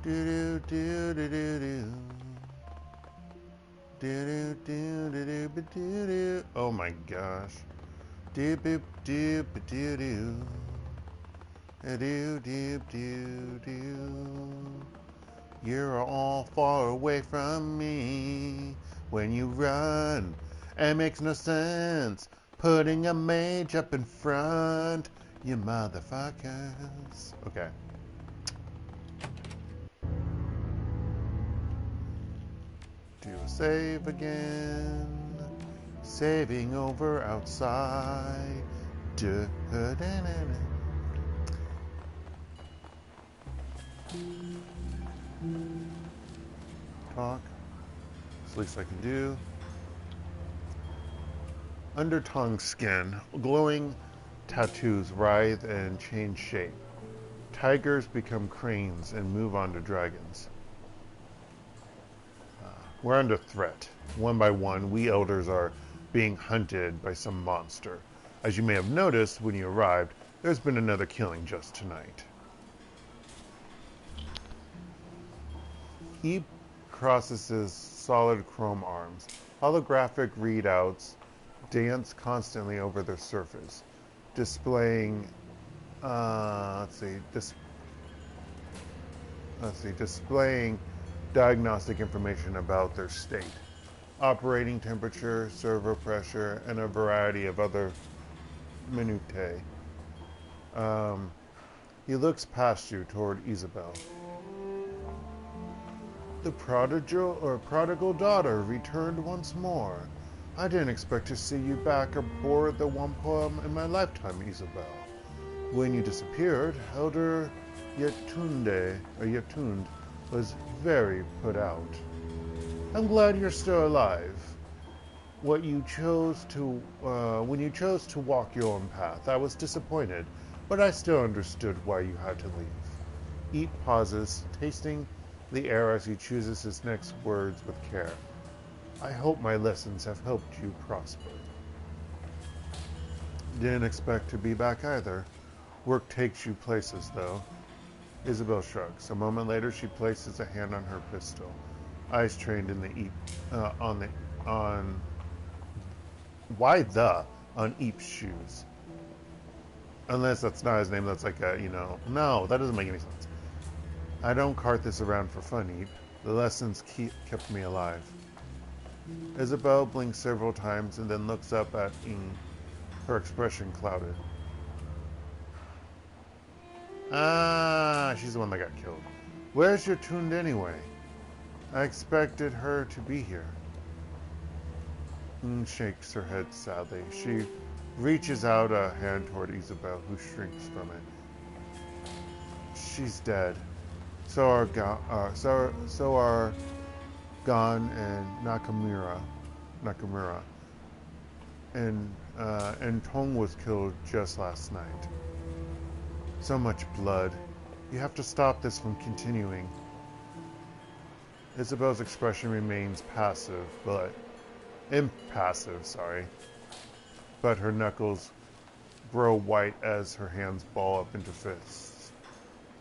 Do-do-do-do-do-do. Do-do-do-do-do-do-do. Oh my gosh. Do-boop-do-ba-do-do. Do-do-do-do-do. You're all far away from me when you run. It makes no sense putting a mage up in front, you motherfuckers. Okay. Do a save again. Saving over outside. Talk. It's the least I can do. Under tongue skin, glowing tattoos writhe and change shape. Tigers become cranes and move on to dragons. We're under threat. One by one, we elders are being hunted by some monster. As you may have noticed when you arrived, there's been another killing just tonight. Eep crosses his solid chrome arms. Holographic readouts dance constantly over their surface, displaying, displaying diagnostic information about their state, operating temperature, servo pressure, and a variety of other minutiae. He looks past you toward Isabel. The prodigal daughter returned once more. I didn't expect to see you back aboard the wampum in my lifetime, Isabel. When you disappeared, Elder Yetund was very put out. I'm glad you're still alive. When you chose to walk your own path, I was disappointed, but I still understood why you had to leave. Eat pauses, tasting the air as he chooses his next words with care. I hope my lessons have helped you prosper. Didn't expect to be back either. Work takes you places, though. Isabel shrugs. A moment later, she places a hand on her pistol. Eyes trained in the on Eep's shoes. Unless that's not his name, that's like a, no, that doesn't make any sense. I don't cart this around for fun, Eep. The lessons kept me alive. Isabel blinks several times and then looks up at Ing, her expression clouded. Ah, she's the one that got killed. Where's your Tund anyway? I expected her to be here. Ing shakes her head sadly. She reaches out a hand toward Isabel, who shrinks from it. She's dead. So are Gon and Nakamura, and Tong was killed just last night. So much blood. You have to stop this from continuing. Isabel's expression remains impassive, but her knuckles grow white as her hands ball up into fists.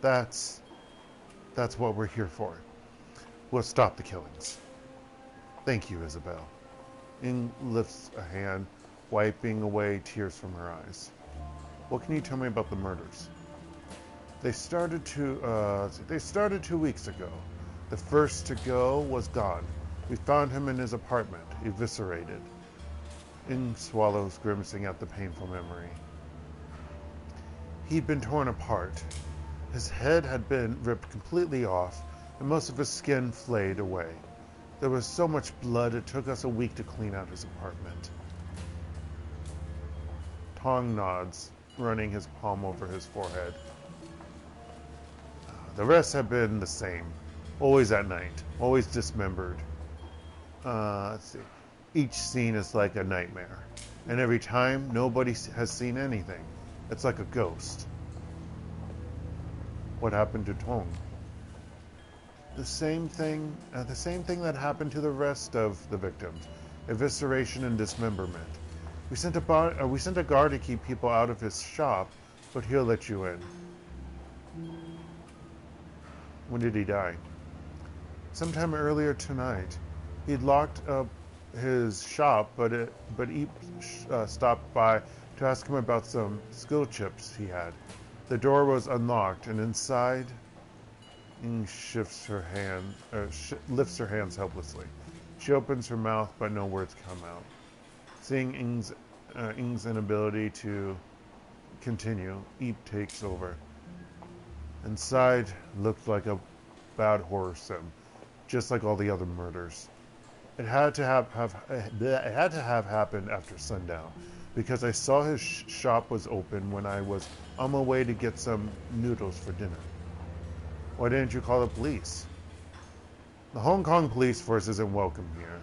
That's what we're here for. We'll stop the killings. Thank you, Isabel. Ing lifts a hand, wiping away tears from her eyes. What can you tell me about the murders? They started 2 weeks ago. The first to go was gone. We found him in his apartment, eviscerated. Ing swallows, grimacing at the painful memory. He'd been torn apart. His head had been ripped completely off, and most of his skin flayed away. There was so much blood it took us a week to clean out his apartment. Tong nods, running his palm over his forehead. The rest have been the same. Always at night. Always dismembered. Let's see. Each scene is like a nightmare. And every time, nobody has seen anything. It's like a ghost. What happened to Tong? The same thing that happened to the rest of the victims. Evisceration and dismemberment. We sent a guard to keep people out of his shop, but he'll let you in. When did he die? Sometime earlier tonight. He'd locked up his shop, but he stopped by to ask him about some skill chips he had. The door was unlocked, and inside, Ing lifts her hands helplessly. She opens her mouth, but no words come out. Seeing Ing's inability to continue, Eep takes over. Inside looked like a bad horror sim, just like all the other murders. It had to have happened after sundown, because I saw his shop was open when I was on my way to get some noodles for dinner. Why didn't you call the police? The Hong Kong police force isn't welcome here.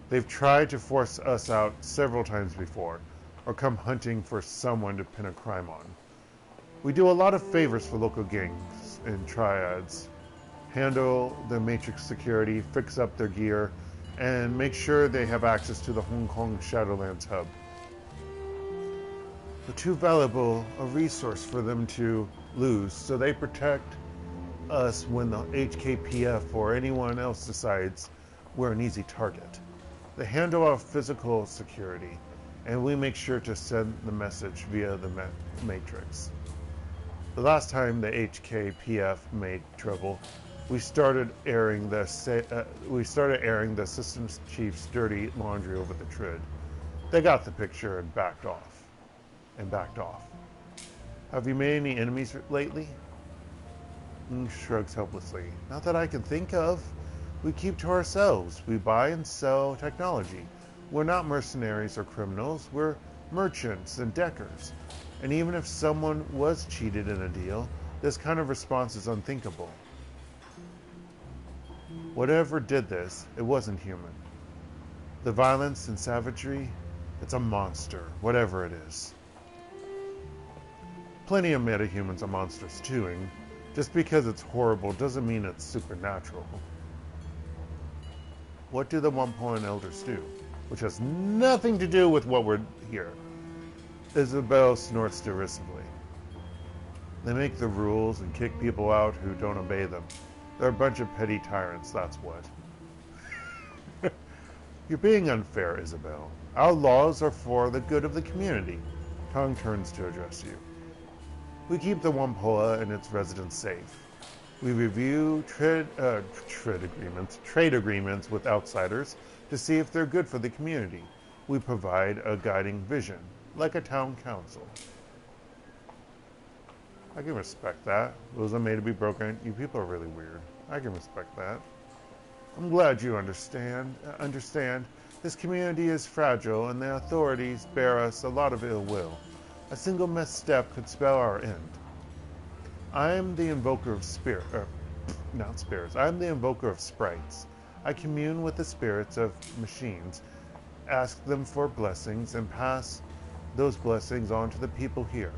They've tried to force us out several times before, or come hunting for someone to pin a crime on. We do a lot of favors for local gangs and triads, handle the Matrix security, fix up their gear, and make sure they have access to the Hong Kong Shadowlands hub. We're too valuable a resource for them to lose, so they protect us when the HKPF or anyone else decides we're an easy target. They handle our physical security, and we make sure to send the message via the matrix. The last time the HKPF made trouble, we started airing the systems chief's dirty laundry over the TRID. They got the picture and backed off. Have you made any enemies lately? Shrugs helplessly. Not that I can think of. We keep to ourselves. We buy and sell technology. We're not mercenaries or criminals. We're merchants and deckers. And even if someone was cheated in a deal, this kind of response is unthinkable. Whatever did this, it wasn't human. The violence and savagery, it's a monster, whatever it is. Plenty of metahumans are monsters too, and just because it's horrible doesn't mean it's supernatural. What do the 1 elders do? Which has nothing to do with what we're here. Isabel snorts derisively. They make the rules and kick people out who don't obey them. They're a bunch of petty tyrants, that's what. You're being unfair, Isabel. Our laws are for the good of the community. Tong turns to address you. We keep the Wampoa and its residents safe. We review trade agreements with outsiders to see if they're good for the community. We provide a guiding vision, like a town council. I can respect that. Rules are made to be broken. You people are really weird. I can respect that. I'm glad you understand. This community is fragile, and the authorities bear us a lot of ill will. A single misstep could spell our end. I am the invoker of I'm the invoker of sprites. I commune with the spirits of machines, ask them for blessings, and pass those blessings on to the people here.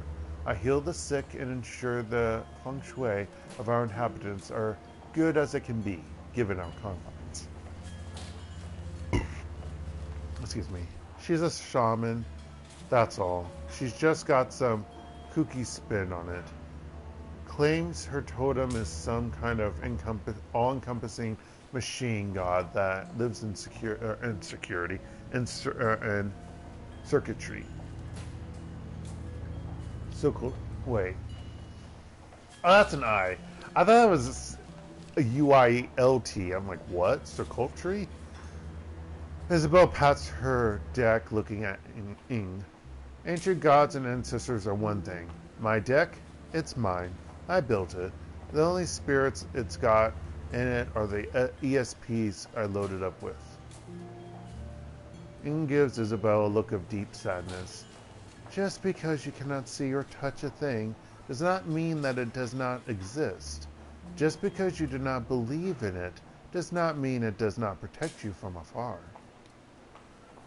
I heal the sick and ensure the feng shui of our inhabitants are good as it can be, given our confines. Excuse me. She's a shaman, that's all. She's just got some kooky spin on it. Claims her totem is some kind of all-encompassing machine god that lives in security and circuitry. So cool. Wait. Oh, that's an I. I thought it was a UILT. I'm like, what? Circuitry? Isabel pats her deck, looking at Ing. Ancient gods and ancestors are one thing. My deck? It's mine. I built it. The only spirits it's got in it are the ESPs I loaded up with. Ing gives Isabel a look of deep sadness. Just because you cannot see or touch a thing does not mean that it does not exist. Just because you do not believe in it does not mean it does not protect you from afar.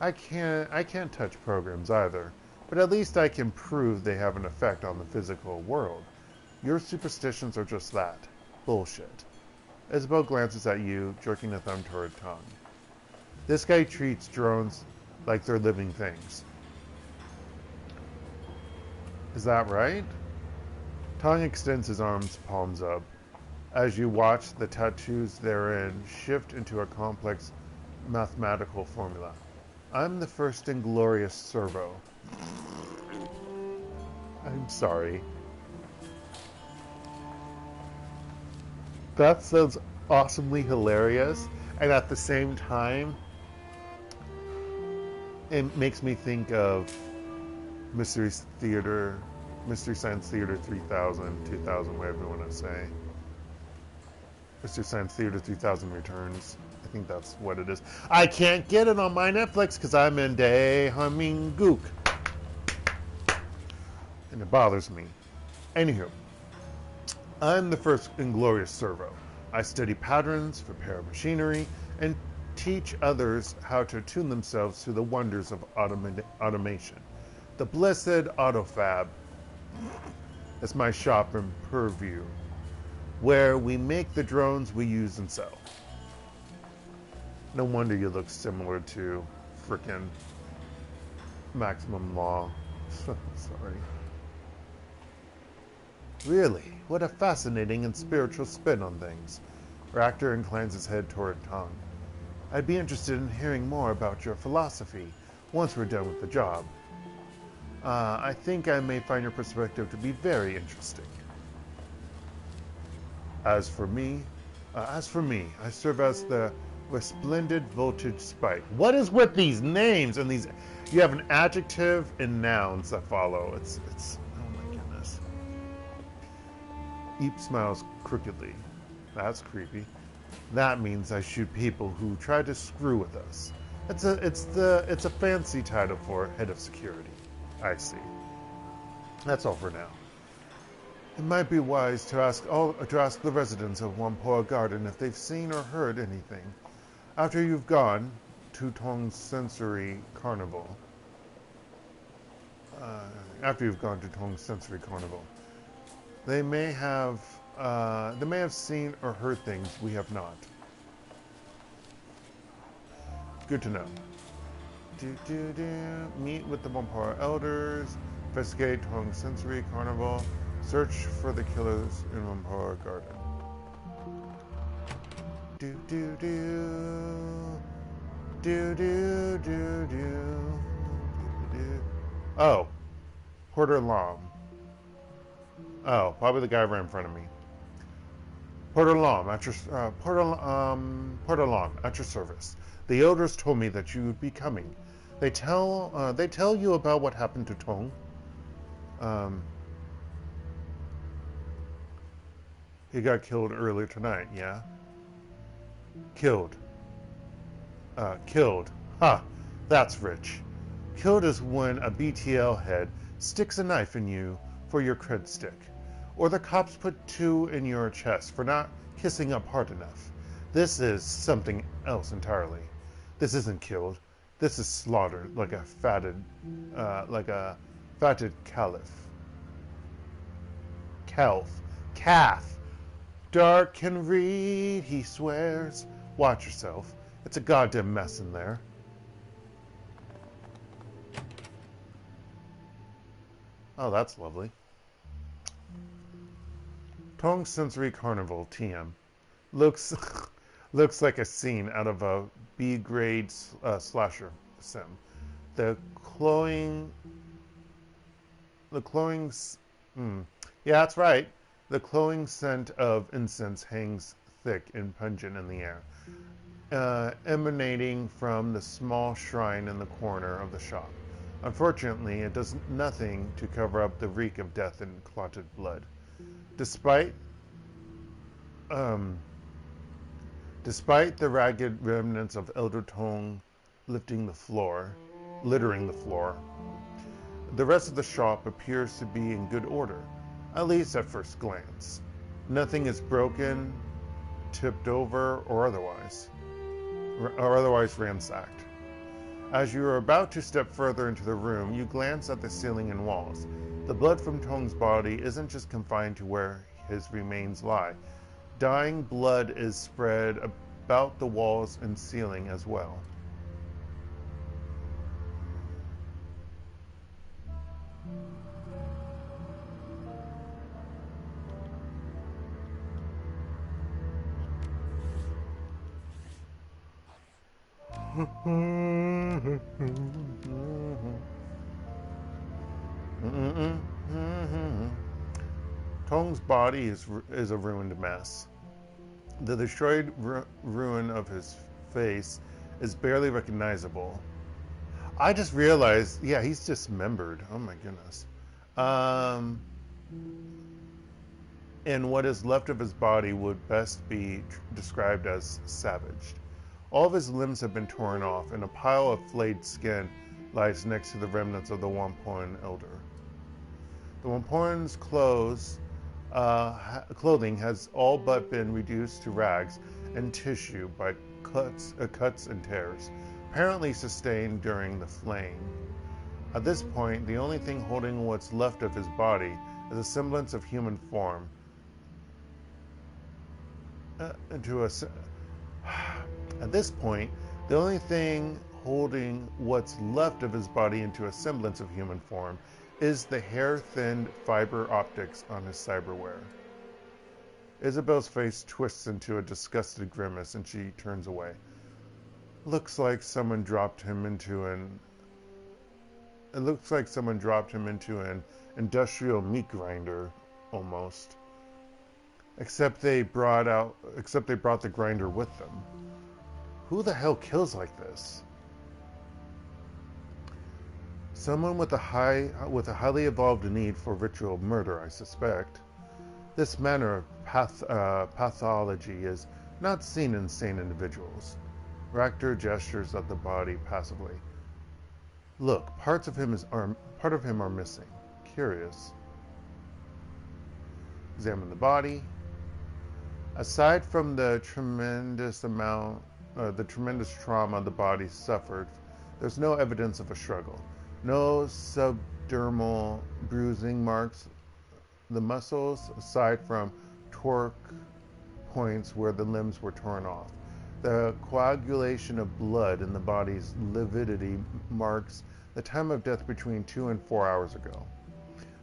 I can't touch programs either, but at least I can prove they have an effect on the physical world. Your superstitions are just that. Bullshit. Isabel glances at you, jerking a thumb to her tongue. This guy treats drones like they're living things. Is that right? Tong extends his arms, palms up. As you watch, the tattoos therein shift into a complex mathematical formula. I'm the first inglorious servo. I'm sorry. That sounds awesomely hilarious, and at the same time, it makes me think of Mystery Science Theater 3000, 2000, whatever you want to say. Mystery Science Theater 3000 Returns. I think that's what it is. I can't get it on my Netflix because I'm in Day Humming Gook. And it bothers me. Anywho, I'm the first inglorious servo. I study patterns, prepare machinery, and teach others how to tune themselves to the wonders of automation. The blessed Autofab is my shop in Purview, where we make the drones we use and sell. No wonder you look similar to frickin' Maximum Law. Sorry. Really, what a fascinating and spiritual spin on things. Ractor inclines his head toward Tong. I'd be interested in hearing more about your philosophy once we're done with the job. I think I may find your perspective to be very interesting. As for me, I serve as the resplendent voltage spike. What is with these names and these? You have an adjective and nouns that follow. It's. Oh my goodness. Eep smiles crookedly. That's creepy. That means I shoot people who try to screw with us. It's a fancy title for head of security. I see. That's all for now. It might be wise to ask the residents of Whampoa Garden if they've seen or heard anything after you've gone to Tong's Sensory Carnival. They may have seen or heard things we have not. Good to know. Meet with the Whampoa elders. Investigate Tong's Sensory Carnival. Search for the killers in Whampoa Garden. Oh, Porter Lom. Oh, probably the guy right in front of me. Porter Lom, at your service. The elders told me that you would be coming. They tell you about what happened to Tong. He got killed earlier tonight. Yeah. Killed. Ha! That's rich. Killed is when a BTL head sticks a knife in you for your cred stick, or the cops put 2 in your chest for not kissing up hard enough. This is something else entirely. This isn't killed. This is slaughtered like a fatted calf. Dark can read, he swears. Watch yourself. It's a goddamn mess in there. Oh, that's lovely. Tong's Sensory Carnival, TM. Looks like a scene out of a B-grade slasher sim. Yeah, that's right. The cloying scent of incense hangs thick and pungent in the air, emanating from the small shrine in the corner of the shop. Unfortunately, it does nothing to cover up the reek of death and clotted blood. Despite the ragged remnants of Elder Tong littering the floor, the rest of the shop appears to be in good order, at least at first glance. Nothing is broken, tipped over, or otherwise ransacked. As you are about to step further into the room, you glance at the ceiling and walls. The blood from Tong's body isn't just confined to where his remains lie. Dying blood is spread about the walls and ceiling as well. Tong's body is a ruined mess. The destroyed ruin of his face is barely recognizable. I just realized, yeah, he's dismembered. Oh my goodness. And what is left of his body would best be described as savaged. All of his limbs have been torn off, and a pile of flayed skin lies next to the remnants of the Whampoan elder. The Whampoan's clothing has all but been reduced to rags and tissue by cuts and tears, apparently sustained during the flaying. At this point, the only thing holding what's left of his body is a semblance of human form. At this point, the only thing holding what's left of his body into a semblance of human form is the hair-thinned fiber optics on his cyberware. Isabel's face twists into a disgusted grimace and she turns away. Looks like someone dropped him into an industrial meat grinder, almost. Except they brought the grinder with them. Who the hell kills like this? Someone with a highly evolved need for ritual murder, I suspect. This manner of pathology is not seen in sane individuals. Ractor gestures at the body passively. Look, part of him are missing. Curious. Examine the body. Aside from the tremendous trauma the body suffered, there's no evidence of a struggle. No subdermal bruising marks the muscles, aside from torque points where the limbs were torn off. The coagulation of blood in the body's lividity marks the time of death between 2 and 4 hours ago.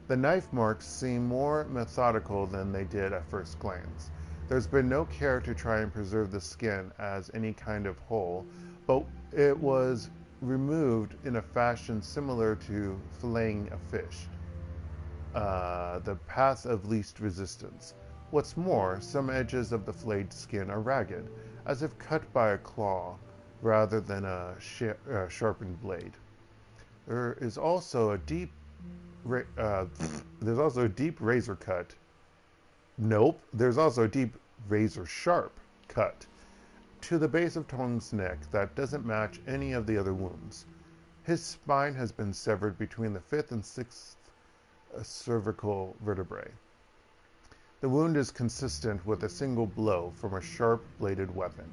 The knife marks seem more methodical than they did at first glance. There's been no care to try and preserve the skin as any kind of whole, but it was removed in a fashion similar to filleting a fish. The path of least resistance. What's more, some edges of the flayed skin are ragged, as if cut by a claw rather than a sharpened blade. There's also a deep razor cut. Nope, there's also a deep razor sharp cut to the base of Tong's neck that doesn't match any of the other wounds. His spine has been severed between the 5th and 6th cervical vertebrae. The wound is consistent with a single blow from a sharp-bladed weapon.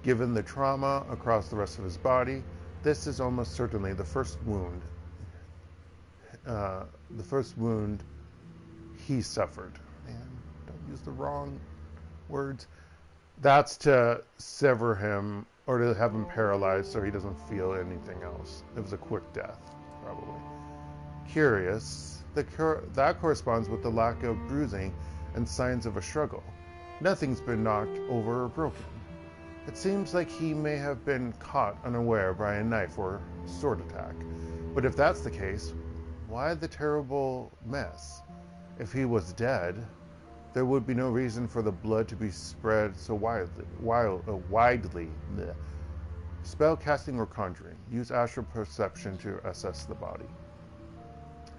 Given the trauma across the rest of his body, this is almost certainly the first wound he suffered. Man, don't use the wrong words. That's to sever him or to have him paralyzed so he doesn't feel anything else. It was a quick death, probably. Curious. That corresponds with the lack of bruising and signs of a struggle. Nothing's been knocked over or broken. It seems like he may have been caught unaware by a knife or sword attack. But if that's the case, why the terrible mess? If he was dead, there would be no reason for the blood to be spread so widely. Bleh. Spell casting or conjuring. Use astral perception to assess the body.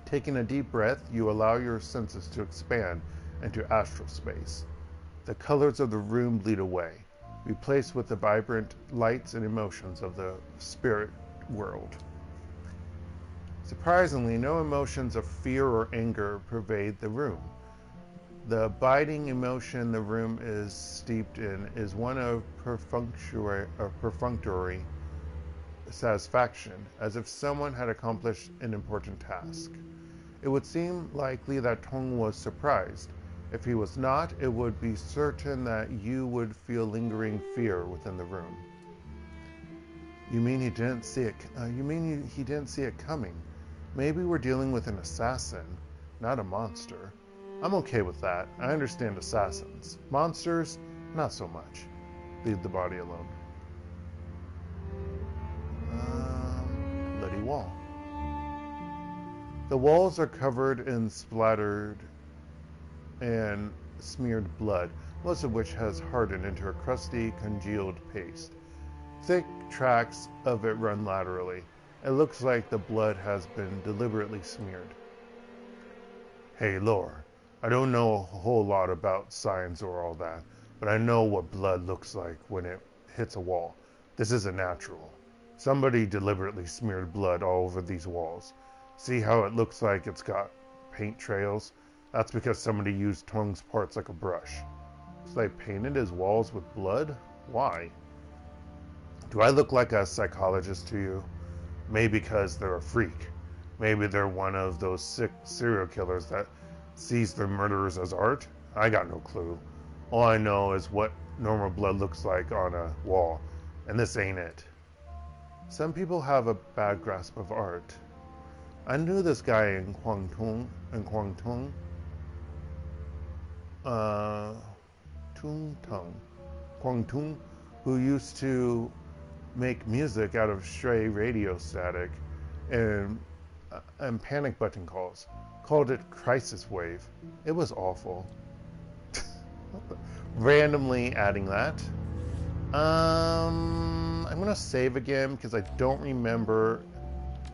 Taking a deep breath, you allow your senses to expand into astral space. The colors of the room bleed away, replaced with the vibrant lights and emotions of the spirit world. Surprisingly, no emotions of fear or anger pervade the room. The abiding emotion the room is steeped in is one of perfunctory satisfaction, as if someone had accomplished an important task. It would seem likely that Tong was surprised. If he was not, it would be certain that you would feel lingering fear within the room. You mean he didn't see it? He didn't see it coming? Maybe we're dealing with an assassin, not a monster. I'm okay with that. I understand assassins. Monsters, not so much. Leave the body alone. Bloody wall. The walls are covered in splattered and smeared blood, most of which has hardened into a crusty, congealed paste. Thick tracks of it run laterally. It looks like the blood has been deliberately smeared. Hey, Lore, I don't know a whole lot about science or all that, but I know what blood looks like when it hits a wall. This isn't natural. Somebody deliberately smeared blood all over these walls. See how it looks like it's got paint trails? That's because somebody used Tong's parts like a brush. So they painted his walls with blood? Why? Do I look like a psychologist to you? Maybe because they're a freak. Maybe they're one of those sick serial killers that sees their murderers as art? I got no clue. All I know is what normal blood looks like on a wall, and this ain't it. Some people have a bad grasp of art. I knew this guy in Kwangtung, Kwangtung, who used to make music out of stray radio static and panic button calls. Called it Crisis Wave. It was awful. Randomly adding that. I'm gonna save again because I don't remember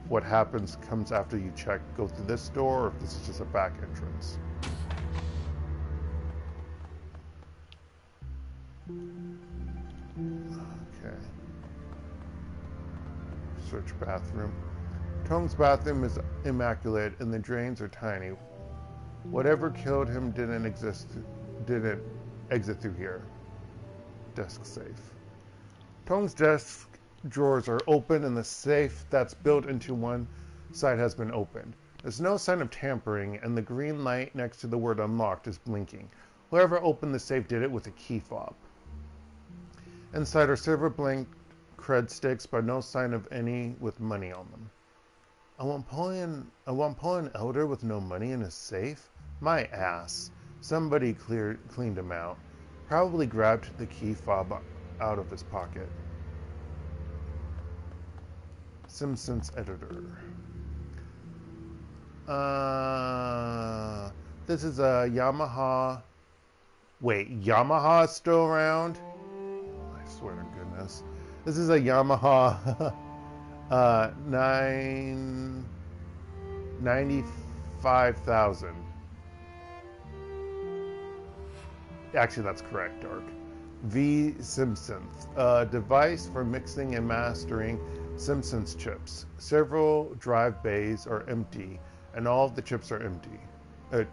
what comes after you go through this door, or if this is just a back entrance. Okay. Search bathroom. Tong's bathroom is immaculate and the drains are tiny. Whatever killed him didn't exit through here. Desk safe. Tong's desk drawers are open and the safe that's built into one side has been opened. There's no sign of tampering and the green light next to the word unlocked is blinking. Whoever opened the safe did it with a key fob. Inside are silver blank cred sticks, but no sign of any with money on them. I won't pull an elder with no money in his safe? My ass. Somebody cleaned him out. Probably grabbed the key fob out of his pocket. Simpsons editor. This is a Yamaha. Wait, Yamaha is still around? I swear to goodness. This is a Yamaha 95,000. Actually, that's correct, Dark. V Simpsons, a device for mixing and mastering Simpsons chips. Several drive bays are empty, and all of the chips are empty.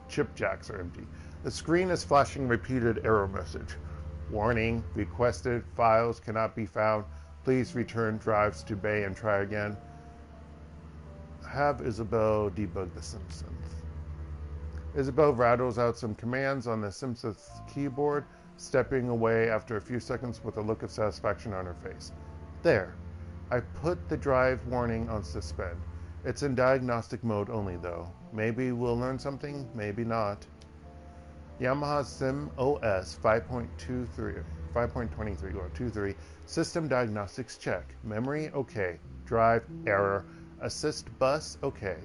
Chip jacks are empty. The screen is flashing repeated error message. Warning, requested files cannot be found. Please return drives to bay and try again. Have Isabel debug the Simpsons. Isabel rattles out some commands on the Simpsons keyboard, stepping away after a few seconds with a look of satisfaction on her face. There. I put the drive warning on suspend. It's in diagnostic mode only though. Maybe we'll learn something, maybe not. Yamaha Sim OS 5.23 System diagnostics check. Memory, okay. Drive, error. Assist bus, okay.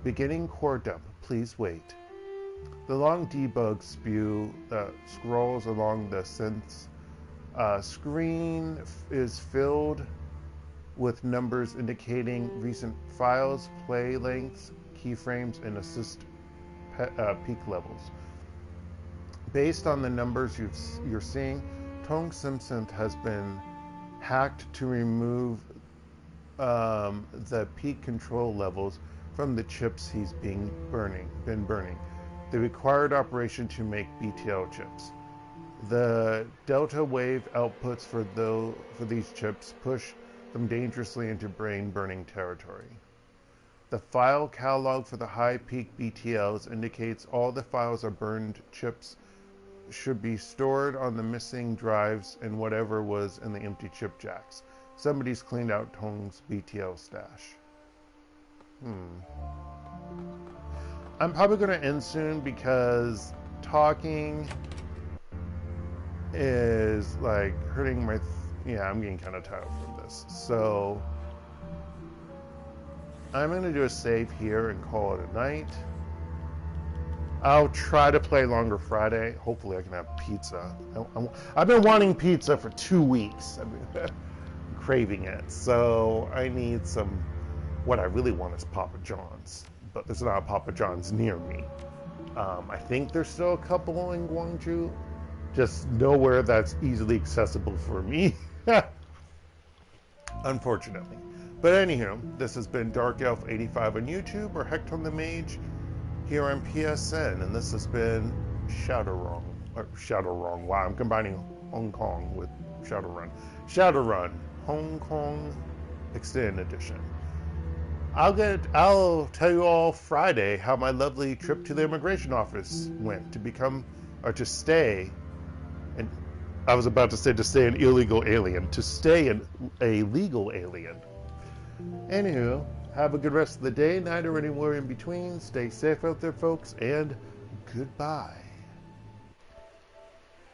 Beginning core dump. Please wait. The long debug spew that scrolls along the synth's screen is filled with numbers indicating recent files, play lengths, keyframes, and assist peak levels. Based on the numbers you're seeing, Tong Simpson has been hacked to remove the peak control levels from the chips he's been burning. The required operation to make BTL chips. The delta wave outputs for these chips push them dangerously into brain-burning territory. The file catalog for the high peak BTLs indicates all the files are burned chips should be stored on the missing drives and whatever was in the empty chip jacks. Somebody's cleaned out Tong's BTL stash. I'm probably going to end soon because talking is like hurting my... I'm getting kind of tired from this. So I'm going to do a save here and call it a night. I'll try to play longer Friday. Hopefully I can have pizza. I've been wanting pizza for 2 weeks. I've been craving it. So I need some... What I really want is Papa John's. But there's not a Papa John's near me. I think there's still a couple in Gwangju. Just nowhere that's easily accessible for me. Unfortunately. But anywho, this has been DarkElf85 on YouTube, or HektontheMage here on PSN, and this has been Shadowrun. Wow, I'm combining Hong Kong with Shadowrun. Shadowrun, Hong Kong Extended Edition. I'll tell you all Friday how my lovely trip to the immigration office went to stay. And I was about to say to stay an illegal alien. To stay a legal alien. Anywho, have a good rest of the day, night, or anywhere in between. Stay safe out there, folks, and goodbye.